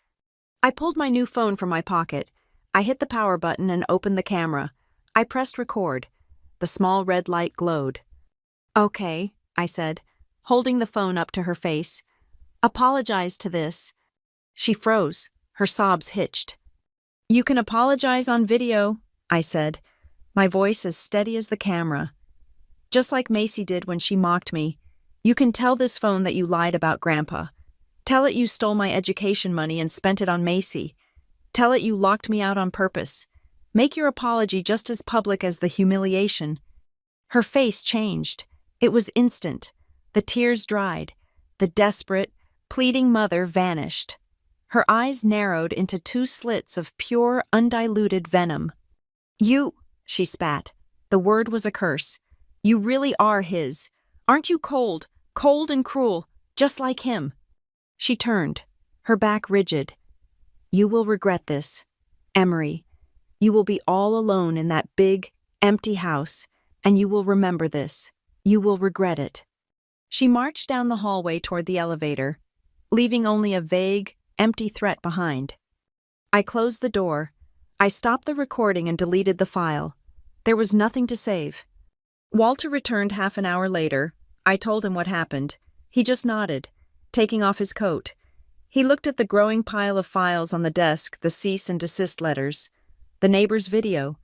I pulled my new phone from my pocket. I hit the power button and opened the camera. I pressed record. The small red light glowed. Okay, I said, holding the phone up to her face. Apologize to this. She froze, her sobs hitched. You can apologize on video, I said, my voice as steady as the camera. Just like Macy did when she mocked me. You can tell this phone that you lied about Grandpa. Tell it you stole my education money and spent it on Macy. Tell it you locked me out on purpose. Make your apology just as public as the humiliation. Her face changed. It was instant. The tears dried. The desperate, pleading mother vanished. Her eyes narrowed into two slits of pure, undiluted venom. You, she spat. The word was a curse. You really are his. Aren't you cold and cruel, just like him? She turned, her back rigid. You will regret this, Emery. You will be all alone in that big, empty house, and you will remember this. You will regret it. She marched down the hallway toward the elevator, leaving only a vague, empty threat behind. I closed the door. I stopped the recording and deleted the file. There was nothing to save. Walter returned half an hour later. I told him what happened. He just nodded, taking off his coat. He looked at the growing pile of files on the desk, the cease and desist letters, the neighbor's video,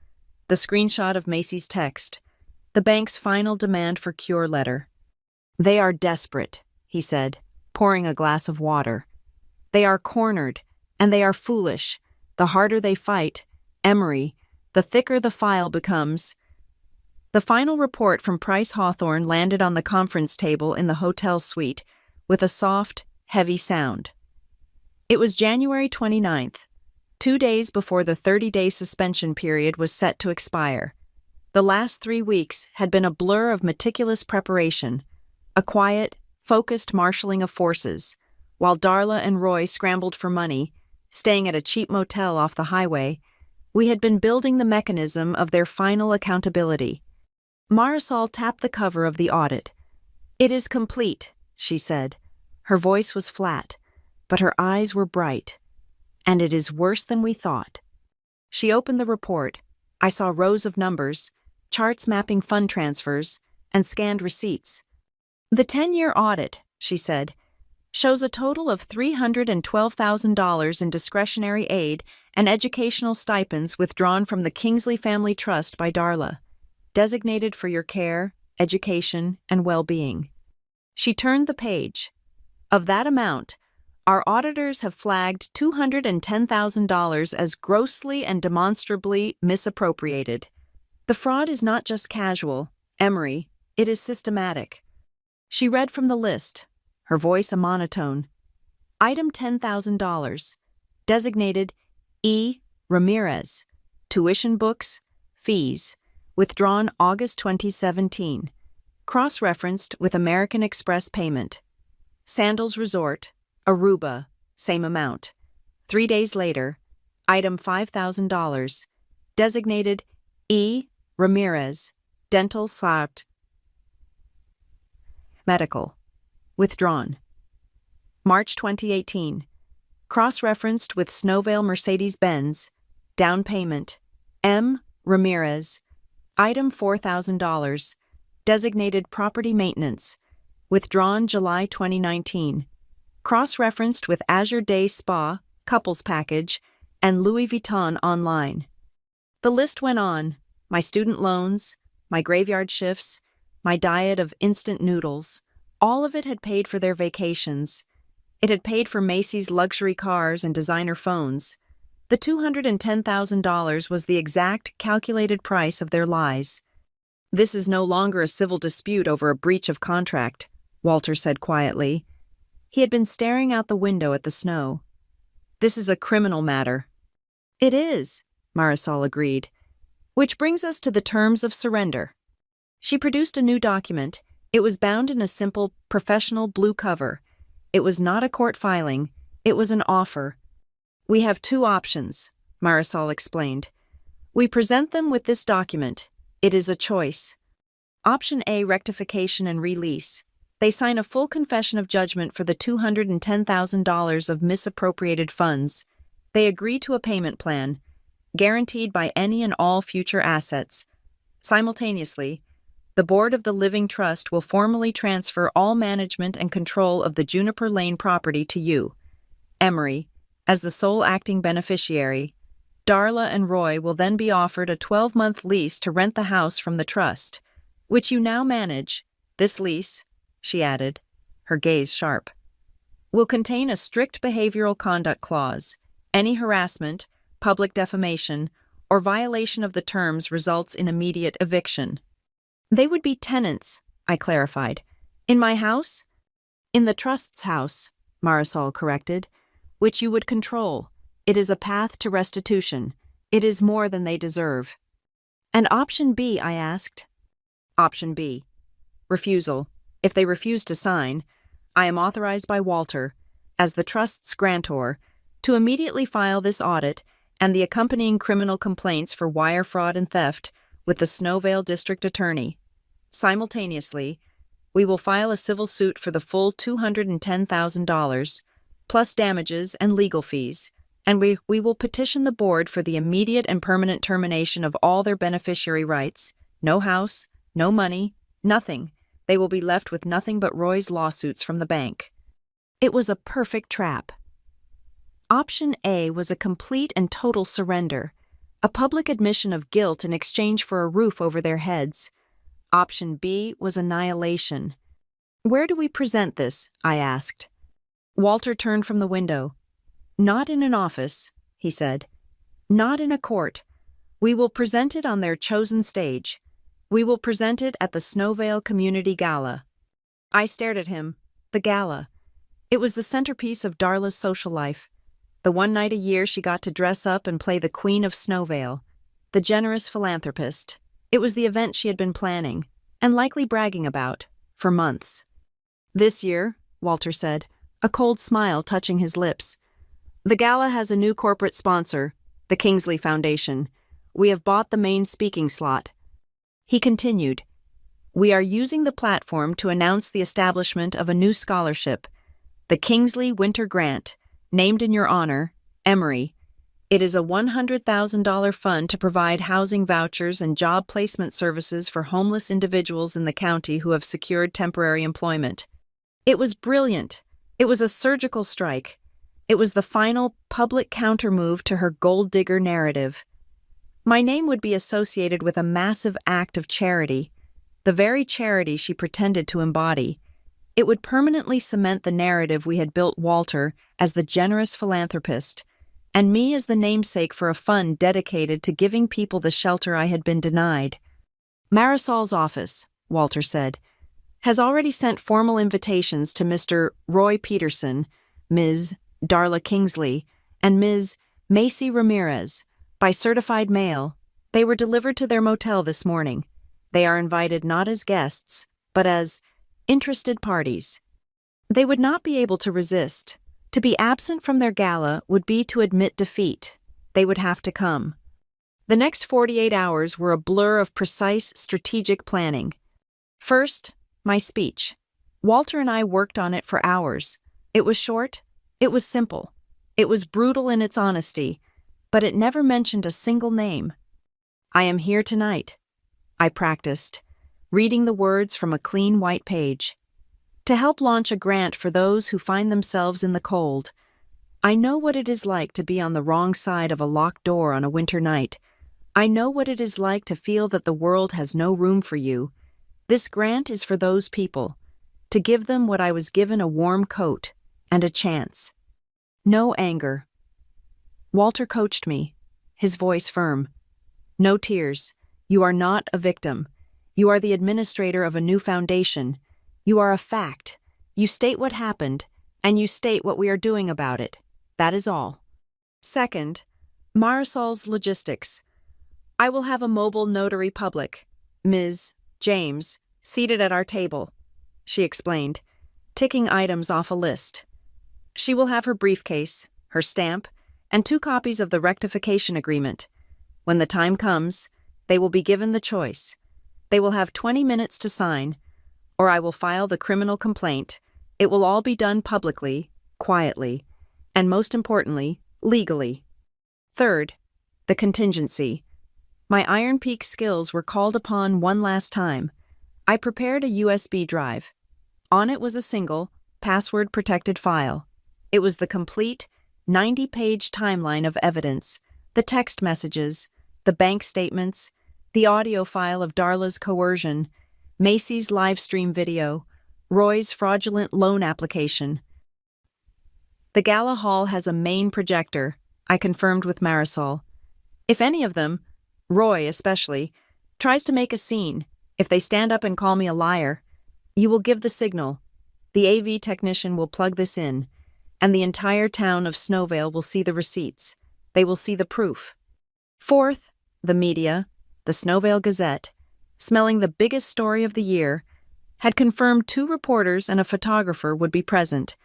the screenshot of Macy's text, the bank's final demand for cure letter. They are desperate, he said, pouring a glass of water. They are cornered, and they are foolish. The harder they fight, Emery, the thicker the file becomes. The final report from Price Hawthorne landed on the conference table in the hotel suite with a soft, heavy sound. It was January 29th, 2 days before the 30-day suspension period was set to expire. The last 3 weeks had been a blur of meticulous preparation, a quiet, focused marshalling of forces, while Darla and Roy scrambled for money, staying at a cheap motel off the highway. We had been building the mechanism of their final accountability. Marisol tapped the cover of the audit. It is complete, she said. Her voice was flat, but her eyes were bright. And it is worse than we thought. She opened the report. I saw rows of numbers, charts mapping fund transfers, and scanned receipts. The 10-year audit, she said, shows a total of $312,000 in discretionary aid and educational stipends withdrawn from the Kingsley Family Trust by Darla, designated for your care, education, and well-being. She turned the page. Of that amount, our auditors have flagged $210,000 as grossly and demonstrably misappropriated. The fraud is not just casual, Emery, it is systematic. She read from the list, her voice a monotone. Item $10,000, designated E. Ramirez, tuition books, fees, withdrawn August 2017, cross-referenced with American Express payment. Sandals Resort, Aruba, same amount. 3 days later, item $5,000, designated E. Ramirez, dental / medical, withdrawn. March 2018, cross-referenced with Snowvale Mercedes-Benz, down payment, M. Ramirez, item $4,000, designated property maintenance, withdrawn July 2019. Cross-referenced with Azure Day Spa, couples package, and Louis Vuitton online. The list went on: my student loans, my graveyard shifts, my diet of instant noodles. All of it had paid for their vacations. It had paid for Macy's luxury cars and designer phones. The $210,000 was the exact calculated price of their lies. "This is no longer a civil dispute over a breach of contract," Walter said quietly. He had been staring out the window at the snow. "This is a criminal matter." "It is," Marisol agreed. "Which brings us to the terms of surrender." She produced a new document. It was bound in a simple, professional blue cover. It was not a court filing. It was an offer. "We have two options," Marisol explained. "We present them with this document. It is a choice. Option A, rectification and release. They sign a full confession of judgment for the $210,000 of misappropriated funds. They agree to a payment plan, guaranteed by any and all future assets. Simultaneously, the Board of the Living Trust will formally transfer all management and control of the Juniper Lane property to you, Emery, as the sole acting beneficiary. Darla and Roy will then be offered a 12-month lease to rent the house from the trust, which you now manage. This lease," she added, her gaze sharp, "will contain a strict behavioral conduct clause. Any harassment, public defamation, or violation of the terms results in immediate eviction." "They would be tenants," I clarified. "In my house?" "In the trust's house," Marisol corrected, "which you would control. It is a path to restitution. It is more than they deserve." "And option B?" I asked. "Option B. Refusal. If they refuse to sign, I am authorized by Walter, as the trust's grantor, to immediately file this audit and the accompanying criminal complaints for wire fraud and theft with the Snowvale District Attorney. Simultaneously, we will file a civil suit for the full $210,000, plus damages and legal fees, and we will petition the board for the immediate and permanent termination of all their beneficiary rights. No house, no money, nothing. They will be left with nothing but Roy's lawsuits from the bank." It was a perfect trap. Option A was a complete and total surrender, a public admission of guilt in exchange for a roof over their heads. Option B was annihilation. "Where do we present this?" I asked. Walter turned from the window. "Not in an office," he said. "Not in a court. We will present it on their chosen stage. We will present it at the Snowvale Community Gala." I stared at him. The gala. It was the centerpiece of Darla's social life. The one night a year she got to dress up and play the Queen of Snowvale, the generous philanthropist. It was the event she had been planning, and likely bragging about, for months. "This year," Walter said, a cold smile touching his lips, "the gala has a new corporate sponsor, the Kingsley Foundation. We have bought the main speaking slot." He continued, "We are using the platform to announce the establishment of a new scholarship, the Kingsley Winter Grant, named in your honor, Emery. It is a $100,000 fund to provide housing vouchers and job placement services for homeless individuals in the county who have secured temporary employment." It was brilliant. It was a surgical strike. It was the final public countermove to her gold digger narrative. My name would be associated with a massive act of charity, the very charity she pretended to embody. It would permanently cement the narrative we had built Walter as the generous philanthropist, and me as the namesake for a fund dedicated to giving people the shelter I had been denied. "Marisol's office," Walter said, "has already sent formal invitations to Mr. Roy Peterson, Ms. Darla Kingsley, and Ms. Macy Ramirez, by certified mail. They were delivered to their motel this morning. They are invited not as guests, but as interested parties. They would not be able to resist. To be absent from their gala would be to admit defeat. They would have to come." The next 48 hours were a blur of precise strategic planning. First, my speech. Walter and I worked on it for hours. It was short. It was simple. It was brutal in its honesty, but it never mentioned a single name. "I am here tonight," I practiced, reading the words from a clean white page. to help launch a grant for those who find themselves in the cold. I know what it is like to be on the wrong side of a locked door on a winter night. I know what it is like to feel that the world has no room for you. This grant is for those people, to give them what I was given: a warm coat and a chance. No anger. Walter coached me, his voice firm. No tears. You are not a victim. You are the administrator of a new foundation. You are a fact. You state what happened, and you state what we are doing about it. That is all. Second, Marisol's logistics. I will have a mobile notary public, Ms. James, seated at our table, she explained, ticking items off a list. She will have her briefcase, her stamp, and 2 copies of the rectification agreement. When the time comes, they will be given the choice. They will have 20 minutes to sign, or I will file the criminal complaint. It will all be done publicly, quietly, and most importantly, legally. Third, the contingency. My Iron Peak skills were called upon one last time. I prepared a USB drive. On it was a single, password-protected file. It was the complete, 90-page timeline of evidence, the text messages, the bank statements, the audio file of Darla's coercion, Macy's live stream video, Roy's fraudulent loan application. The gala hall has a main projector, I confirmed with Marisol. If any of them, Roy especially, tries to make a scene, if they stand up and call me a liar, you will give the signal. The AV technician will plug this in, and the entire town of Snowvale will see the receipts. They will see the proof. Fourth, the media, the Snowvale Gazette, smelling the biggest story of the year, had confirmed 2 reporters and a photographer would be present.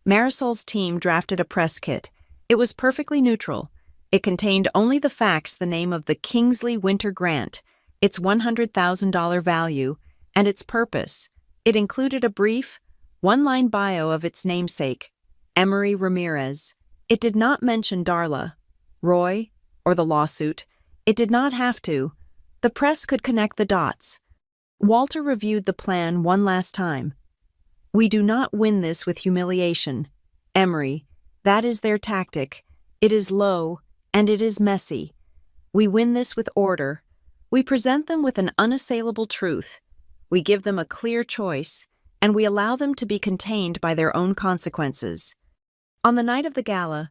Marisol's team drafted a press kit. It was perfectly neutral. It contained only the facts: the name of the Kingsley Winter Grant, its $100,000 value, and its purpose. It included a brief, 1-line bio of its namesake, Emery Ramirez. It did not mention Darla, Roy, or the lawsuit. It did not have to. The press could connect the dots. Walter reviewed the plan one last time. We do not win this with humiliation. Emery, that is their tactic. It is low, and it is messy. We win this with order. We present them with an unassailable truth. We give them a clear choice, and we allow them to be contained by their own consequences. On the night of the gala,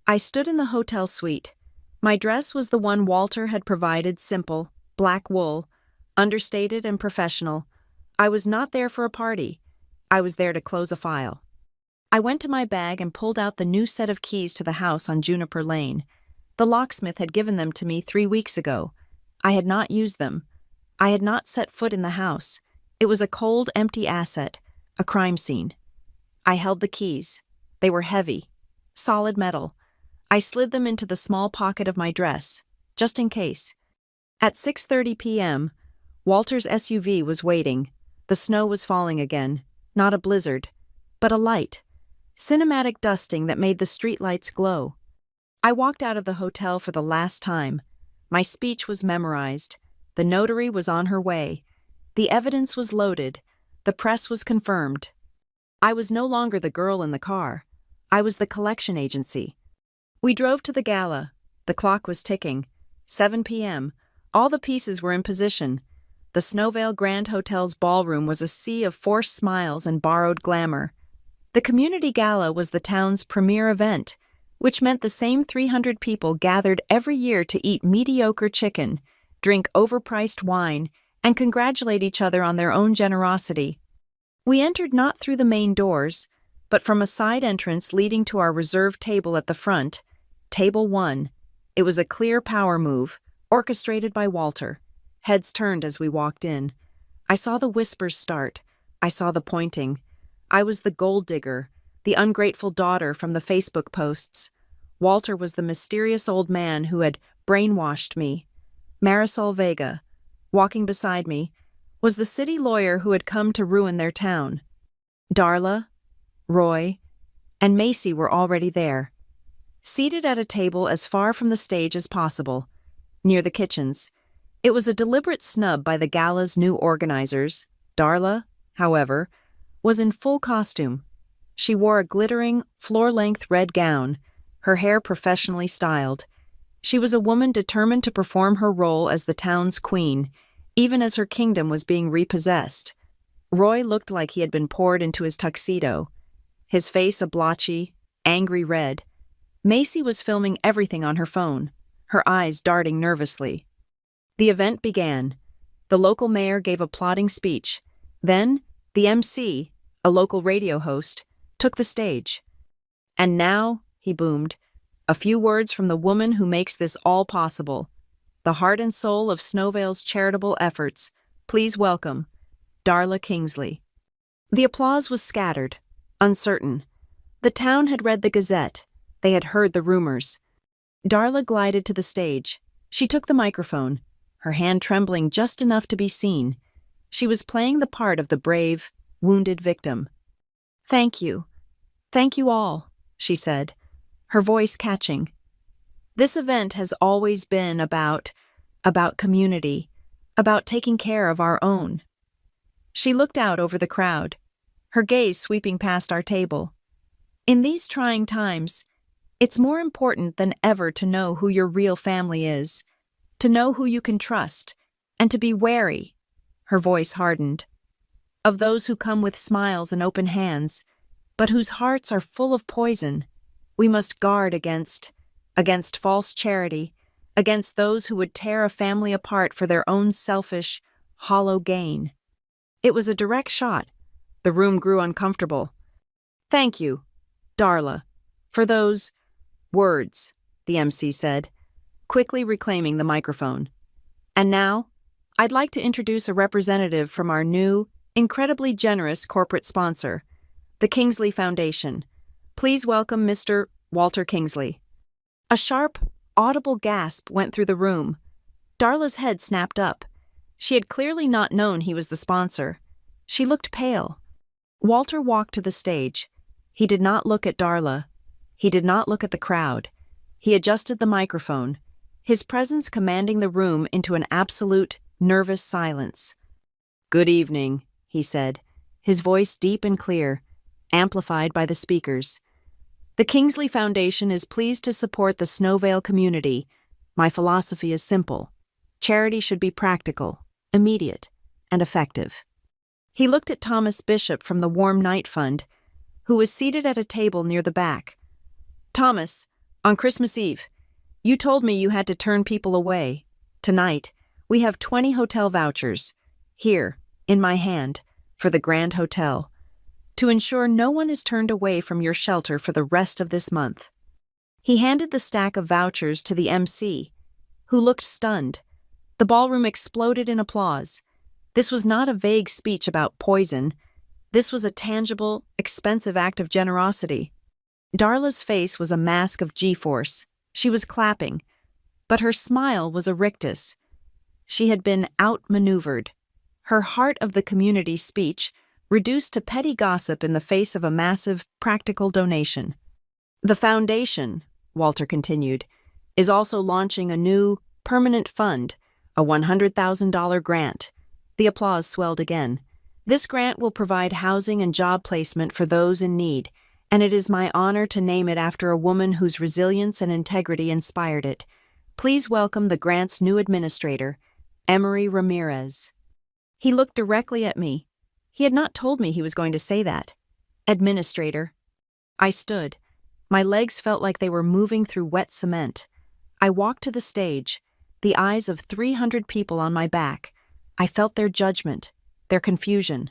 I stood in the hotel suite. My dress was the one Walter had provided: simple, black wool, understated and professional. I was not there for a party. I was there to close a file. I went to my bag and pulled out the new set of keys to the house on Juniper Lane. The locksmith had given them to me 3 weeks ago. I had not used them. I had not set foot in the house. It was a cold, empty asset, a crime scene. I held the keys. They were heavy, solid metal. I slid them into the small pocket of my dress, just in case. At 6:30 p.m., Walter's SUV was waiting. The snow was falling again, not a blizzard, but a light, cinematic dusting that made the streetlights glow. I walked out of the hotel for the last time. My speech was memorized. The notary was on her way. The evidence was loaded. The press was confirmed. I was no longer the girl in the car. I was the collection agency. We drove to the gala. The clock was ticking. 7 p.m. All the pieces were in position. The Snowvale Grand Hotel's ballroom was a sea of forced smiles and borrowed glamour. The community gala was the town's premier event, which meant the same 300 people gathered every year to eat mediocre chicken, drink overpriced wine, and congratulate each other on their own generosity. We entered not through the main doors, but from a side entrance leading to our reserved table at the front, Table 1. It was a clear power move, orchestrated by Walter. Heads turned as we walked in. I saw the whispers start. I saw the pointing. I was the gold digger, the ungrateful daughter from the Facebook posts. Walter was the mysterious old man who had brainwashed me. Marisol Vega, walking beside me, was the city lawyer who had come to ruin their town. Darla, Roy, and Macy were already there, seated at a table as far from the stage as possible, near the kitchens. It was a deliberate snub by the gala's new organizers. Darla, however, was in full costume. She wore a glittering, floor-length red gown, her hair professionally styled. She was a woman determined to perform her role as the town's queen, even as her kingdom was being repossessed. Roy looked like he had been poured into his tuxedo, his face a blotchy, angry red. Macy was filming everything on her phone, her eyes darting nervously. The event began. The local mayor gave a plodding speech. Then, the MC, a local radio host, took the stage. "And now," he boomed, "a few words from the woman who makes this all possible. The heart and soul of Snowvale's charitable efforts. Please welcome Darla Kingsley." The applause was scattered, uncertain. The town had read the Gazette. They had heard the rumors. Darla glided to the stage. She took the microphone, her hand trembling just enough to be seen. She was playing the part of the brave, wounded victim. "Thank you. Thank you all," she said, her voice catching. "This event has always been about community, about taking care of our own." She looked out over the crowd, her gaze sweeping past our table. "In these trying times, it's more important than ever to know who your real family is, to know who you can trust, and to be wary," her voice hardened, "of those who come with smiles and open hands, but whose hearts are full of poison. We must guard against false charity, against those who would tear a family apart for their own selfish, hollow gain." It was a direct shot. The room grew uncomfortable. "Thank you, Darla, for those words," the MC said, quickly reclaiming the microphone. "And now, I'd like to introduce a representative from our new, incredibly generous corporate sponsor, the Kingsley Foundation. Please welcome Mr. Walter Kingsley." A sharp, audible gasp went through the room. Darla's head snapped up. She had clearly not known he was the sponsor. She looked pale. Walter walked to the stage. He did not look at Darla. He did not look at the crowd. He adjusted the microphone, his presence commanding the room into an absolute, nervous silence. "Good evening," he said, his voice deep and clear, amplified by the speakers. "The Kingsley Foundation is pleased to support the Snowvale community. My philosophy is simple. Charity should be practical, immediate, and effective." He looked at Thomas Bishop from the Warm Night Fund, who was seated at a table near the back. "Thomas, on Christmas Eve, you told me you had to turn people away. Tonight, we have 20 hotel vouchers, here, in my hand, for the Grand Hotel, to ensure no one is turned away from your shelter for the rest of this month." He handed the stack of vouchers to the MC, who looked stunned. The ballroom exploded in applause. This was not a vague speech about poison. This was a tangible, expensive act of generosity. Darla's face was a mask of G-force. She was clapping, but her smile was a rictus. She had been outmaneuvered. Her heart of the community speech reduced to petty gossip in the face of a massive, practical donation. "The foundation," Walter continued, "is also launching a new, permanent fund, a $100,000 grant." The applause swelled again. "This grant will provide housing and job placement for those in need, and it is my honor to name it after a woman whose resilience and integrity inspired it. Please welcome the grant's new administrator, Emery Ramirez." He looked directly at me. He had not told me he was going to say that. Administrator. I stood. My legs felt like they were moving through wet cement. I walked to the stage, the eyes of 300 people on my back. I felt their judgment, their confusion.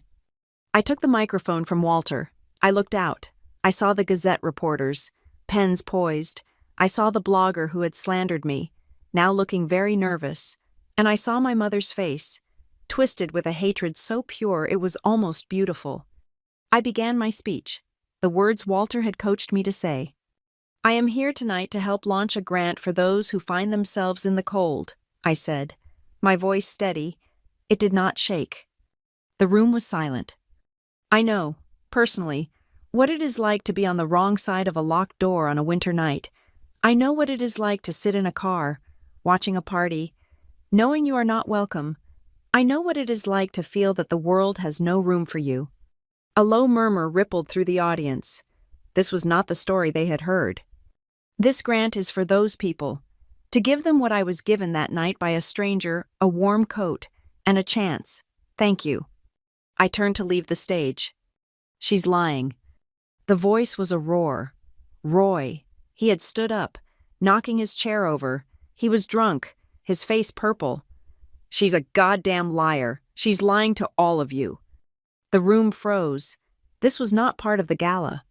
I took the microphone from Walter. I looked out. I saw the Gazette reporters, pens poised. I saw the blogger who had slandered me, now looking very nervous. And I saw my mother's face, twisted with a hatred so pure it was almost beautiful. I began my speech, the words Walter had coached me to say. "I am here tonight to help launch a grant for those who find themselves in the cold," I said, my voice steady. It did not shake. The room was silent. I know, personally, what it is like to be on the wrong side of a locked door on a winter night. I know what it is like to sit in a car, watching a party, knowing you are not welcome. I know what it is like to feel that the world has no room for you. A low murmur rippled through the audience. This was not the story they had heard. This grant is for those people. To give them what I was given that night by a stranger, a warm coat, and a chance. Thank you. I turned to leave the stage. She's lying. The voice was a roar. Roy. He had stood up, knocking his chair over. He was drunk, his face purple. She's a goddamn liar. She's lying to all of you. The room froze. This was not part of the gala.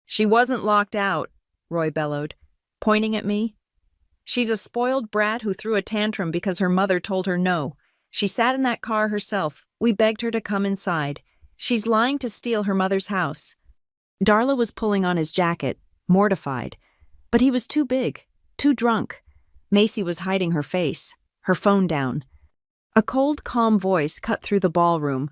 She wasn't locked out, Roy bellowed, pointing at me. She's a spoiled brat who threw a tantrum because her mother told her no. She sat in that car herself. We begged her to come inside. She's lying to steal her mother's house. Darla was pulling on his jacket, mortified. But he was too big, too drunk. Macy was hiding her face, her phone down. A cold, calm voice cut through the ballroom.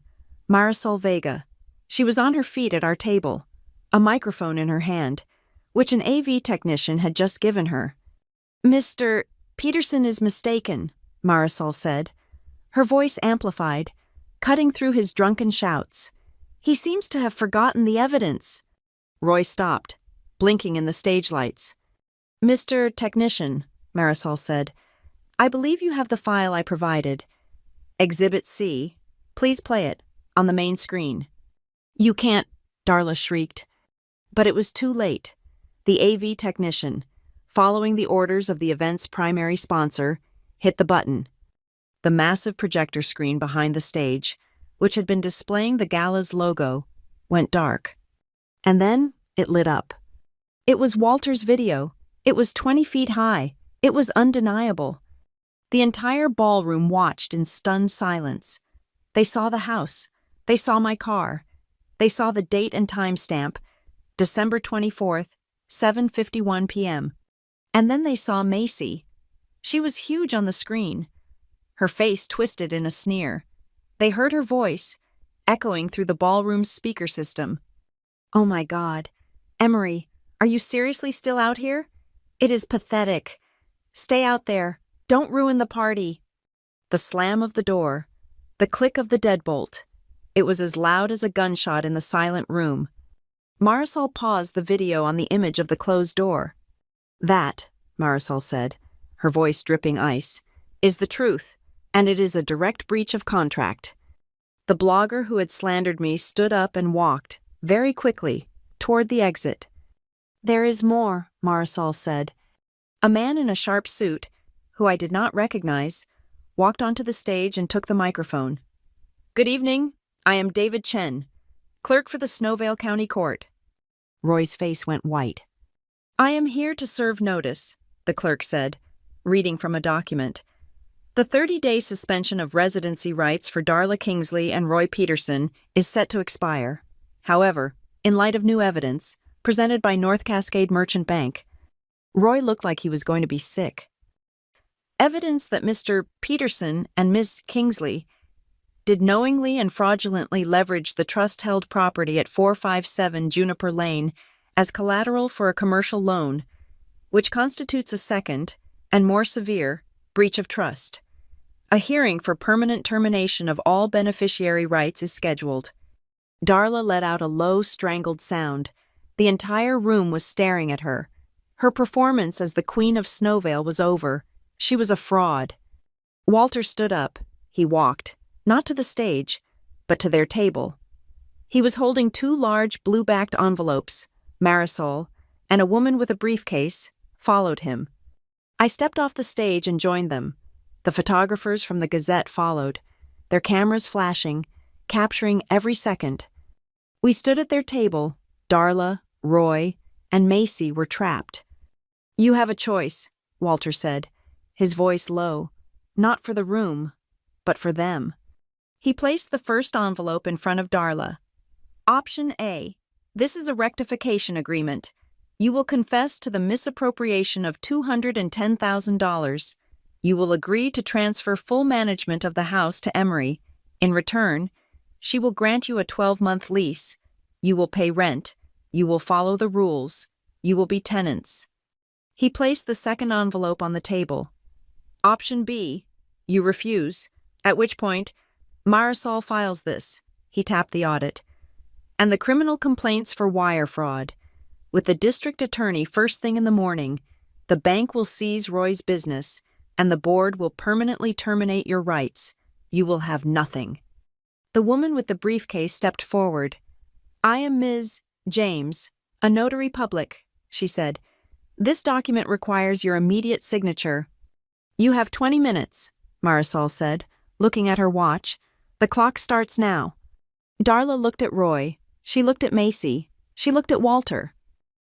Marisol Vega. She was on her feet at our table, a microphone in her hand, which an AV technician had just given her. Mr. Peterson is mistaken, Marisol said. Her voice amplified, cutting through his drunken shouts. He seems to have forgotten the evidence. Roy stopped, blinking in the stage lights. Mr. Technician, Marisol said, I believe you have the file I provided. Exhibit C. Please play it, on the main screen. You can't, Darla shrieked. But it was too late. The AV technician, following the orders of the event's primary sponsor, hit the button. The massive projector screen behind the stage, which had been displaying the gala's logo, went dark. And then it lit up. It was Walter's video. It was 20 feet high. It was undeniable. The entire ballroom watched in stunned silence. They saw the house. They saw my car. They saw the date and timestamp, December 24th, 7:51 p.m. And then they saw Macy. She was huge on the screen. Her face twisted in a sneer. They heard her voice, echoing through the ballroom's speaker system. Oh my God. Emery, are you seriously still out here? It is pathetic. Stay out there. Don't ruin the party. The slam of the door. The click of the deadbolt. It was as loud as a gunshot in the silent room. Marisol paused the video on the image of the closed door. That, Marisol said, her voice dripping ice, is the truth, and it is a direct breach of contract. The blogger who had slandered me stood up and walked, very quickly, toward the exit. There is more, Marisol said. A man in a sharp suit, who I did not recognize, walked onto the stage and took the microphone. Good evening. I am David Chen, clerk for the Snowvale County Court. Roy's face went white. I am here to serve notice, the clerk said, reading from a document. The 30-day suspension of residency rights for Darla Kingsley and Roy Peterson is set to expire. However, in light of new evidence, presented by North Cascade Merchant Bank, Roy looked like he was going to be sick. Evidence that Mr. Peterson and Miss Kingsley did knowingly and fraudulently leverage the trust-held property at 457 Juniper Lane as collateral for a commercial loan, which constitutes a second, and more severe, breach of trust. A hearing for permanent termination of all beneficiary rights is scheduled. Darla let out a low, strangled sound. The entire room was staring at her. Her performance as the Queen of Snowvale was over. She was a fraud. Walter stood up. He walked, not to the stage, but to their table. He was holding 2 large blue-backed envelopes. Marisol, and a woman with a briefcase, followed him. I stepped off the stage and joined them. The photographers from the Gazette followed, their cameras flashing, capturing every second. We stood at their table. Darla, Roy, and Macy were trapped. You have a choice, Walter said, his voice low, not for the room, but for them. He placed the first envelope in front of Darla. Option A. This is a rectification agreement. You will confess to the misappropriation of $210,000. You will agree to transfer full management of the house to Emery. In return, she will grant you a 12-month lease. You will pay rent. You will follow the rules. You will be tenants. He placed the second envelope on the table. Option B. You refuse, at which point, Marisol files this. He tapped the audit. And the criminal complaints for wire fraud. With the district attorney first thing in the morning, the bank will seize Roy's business, and the board will permanently terminate your rights. You will have nothing. The woman with the briefcase stepped forward. I am Ms. James, a notary public, she said. This document requires your immediate signature. You have 20 minutes, Marisol said, looking at her watch. The clock starts now. Darla looked at Roy. She looked at Macy. She looked at Walter.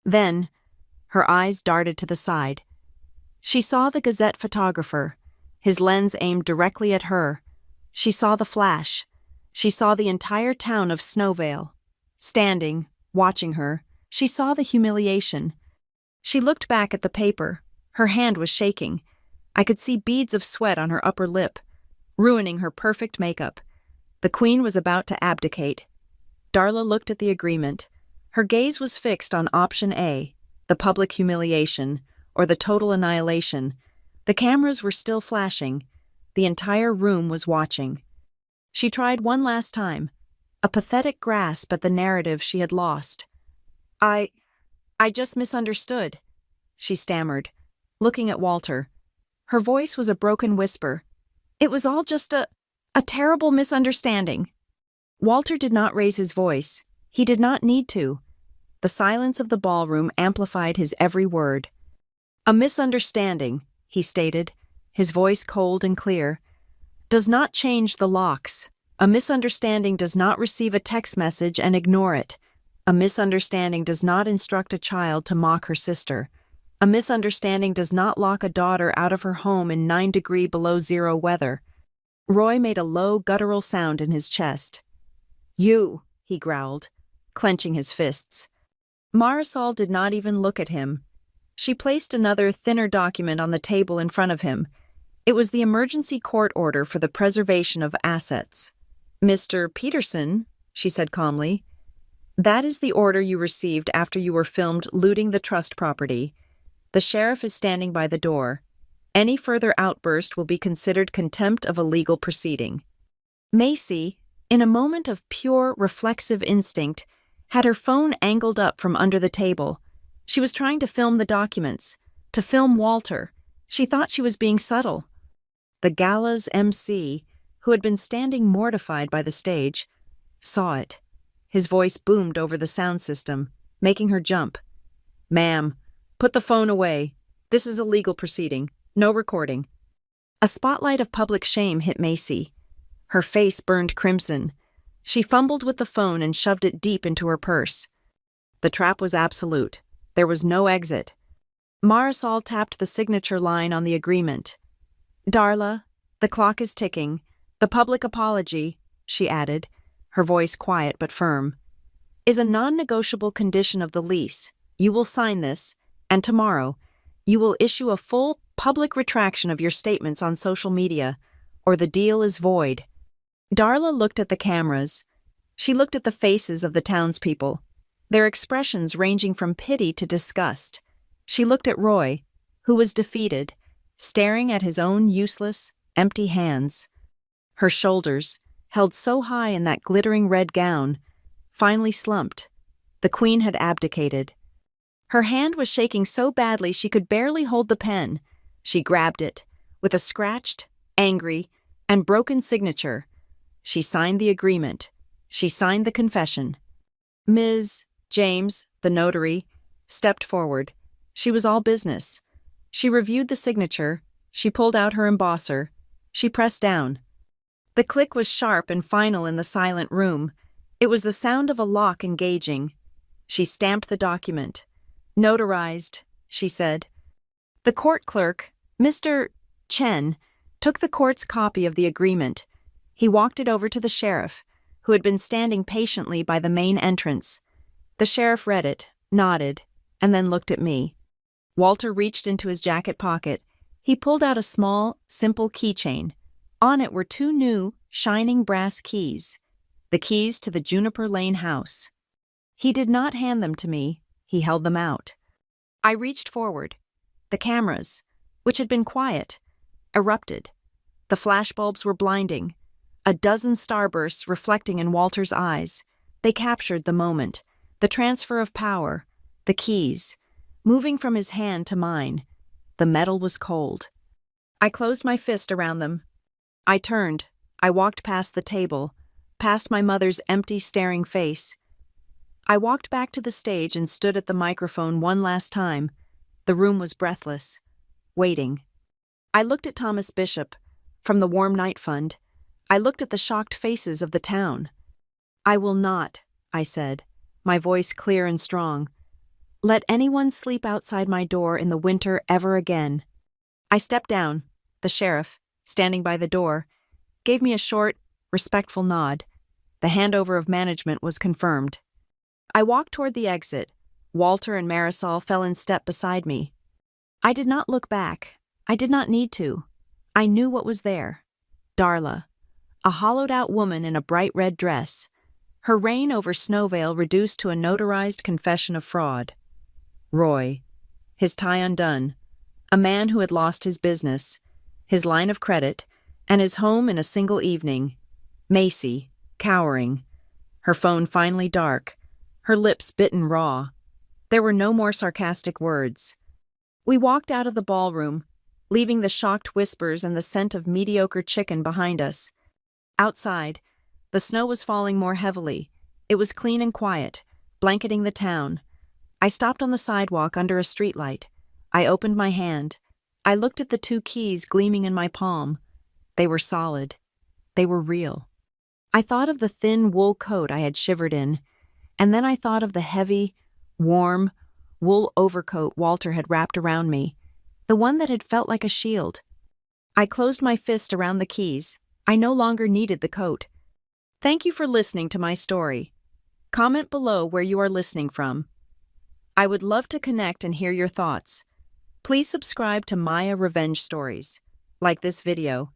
Then, her eyes darted to the side. She saw the Gazette photographer, his lens aimed directly at her. She saw the flash. She saw the entire town of Snowvale. Standing, watching her, she saw the humiliation. She looked back at the paper. Her hand was shaking. I could see beads of sweat on her upper lip, ruining her perfect makeup. The Queen was about to abdicate. Darla looked at the agreement. Her gaze was fixed on option A, the public humiliation, or the total annihilation. The cameras were still flashing. The entire room was watching. She tried one last time, a pathetic grasp at the narrative she had lost. I just misunderstood, she stammered, looking at Walter. Her voice was a broken whisper. It was all just a terrible misunderstanding. Walter did not raise his voice. He did not need to. The silence of the ballroom amplified his every word. A misunderstanding, he stated, his voice cold and clear, does not change the locks. A misunderstanding does not receive a text message and ignore it. A misunderstanding does not instruct a child to mock her sister. A misunderstanding does not lock a daughter out of her home in 9 below zero weather. Roy made a low, guttural sound in his chest. You, he growled, clenching his fists. Marisol did not even look at him. She placed another, thinner document on the table in front of him. It was the emergency court order for the preservation of assets. Mr. Peterson, she said calmly, that is the order you received after you were filmed looting the trust property. The sheriff is standing by the door. Any further outburst will be considered contempt of a legal proceeding. Macy, in a moment of pure reflexive instinct, had her phone angled up from under the table. She was trying to film the documents, to film Walter. She thought she was being subtle. The gala's MC, who had been standing mortified by the stage, saw it. His voice boomed over the sound system, making her jump. Ma'am, put the phone away. This is a legal proceeding. No recording. A spotlight of public shame hit Macy. Her face burned crimson. She fumbled with the phone and shoved it deep into her purse. The trap was absolute. There was no exit. Marisol tapped the signature line on the agreement. Darla, the clock is ticking. The public apology, she added, her voice quiet but firm, is a non-negotiable condition of the lease. You will sign this, and tomorrow, you will issue a full public retraction of your statements on social media, or the deal is void. Darla looked at the cameras. She looked at the faces of the townspeople, their expressions ranging from pity to disgust. She looked at Roy, who was defeated, staring at his own useless, empty hands. Her shoulders, held so high in that glittering red gown, finally slumped. The Queen had abdicated. Her hand was shaking so badly she could barely hold the pen. She grabbed it, with a scratched, angry, and broken signature. She signed the agreement. She signed the confession. Ms. James, the notary, stepped forward. She was all business. She reviewed the signature. She pulled out her embosser. She pressed down. The click was sharp and final in the silent room. It was the sound of a lock engaging. She stamped the document. Notarized, she said. The court clerk, Mr. Chen, took the court's copy of the agreement. He walked it over to the sheriff, who had been standing patiently by the main entrance. The sheriff read it, nodded, and then looked at me. Walter reached into his jacket pocket. He pulled out a small, simple keychain. On it were 2 new, shining brass keys, the keys to the Juniper Lane house. He did not hand them to me. He held them out. I reached forward. The cameras, which had been quiet, erupted. The flashbulbs were blinding, a dozen starbursts reflecting in Walter's eyes. They captured the moment, the transfer of power, the keys, moving from his hand to mine. The metal was cold. I closed my fist around them. I turned. I walked past the table, past my mother's empty, staring face. I walked back to the stage and stood at the microphone one last time. The room was breathless, waiting. I looked at Thomas Bishop, from the Warm Night Fund. I looked at the shocked faces of the town. "I will not," I said, my voice clear and strong, "let anyone sleep outside my door in the winter ever again." I stepped down. The sheriff, standing by the door, gave me a short, respectful nod. The handover of management was confirmed. I walked toward the exit. Walter and Marisol fell in step beside me. I did not look back. I did not need to. I knew what was there. Darla, a hollowed-out woman in a bright red dress, her reign over Snowvale reduced to a notarized confession of fraud. Roy, his tie undone, a man who had lost his business, his line of credit, and his home in a single evening. Macy, cowering, her phone finally dark, her lips bitten raw. There were no more sarcastic words. We walked out of the ballroom, leaving the shocked whispers and the scent of mediocre chicken behind us. Outside, the snow was falling more heavily. It was clean and quiet, blanketing the town. I stopped on the sidewalk under a streetlight. I opened my hand. I looked at the 2 keys gleaming in my palm. They were solid. They were real. I thought of the thin wool coat I had shivered in, and then I thought of the heavy, warm, wool overcoat Walter had wrapped around me, the one that had felt like a shield. I closed my fist around the keys. I no longer needed the coat. Thank you for listening to my story. Comment below where you are listening from. I would love to connect and hear your thoughts. Please subscribe to Maya Revenge Stories, like this video,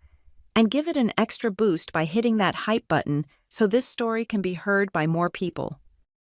and give it an extra boost by hitting that hype button so this story can be heard by more people.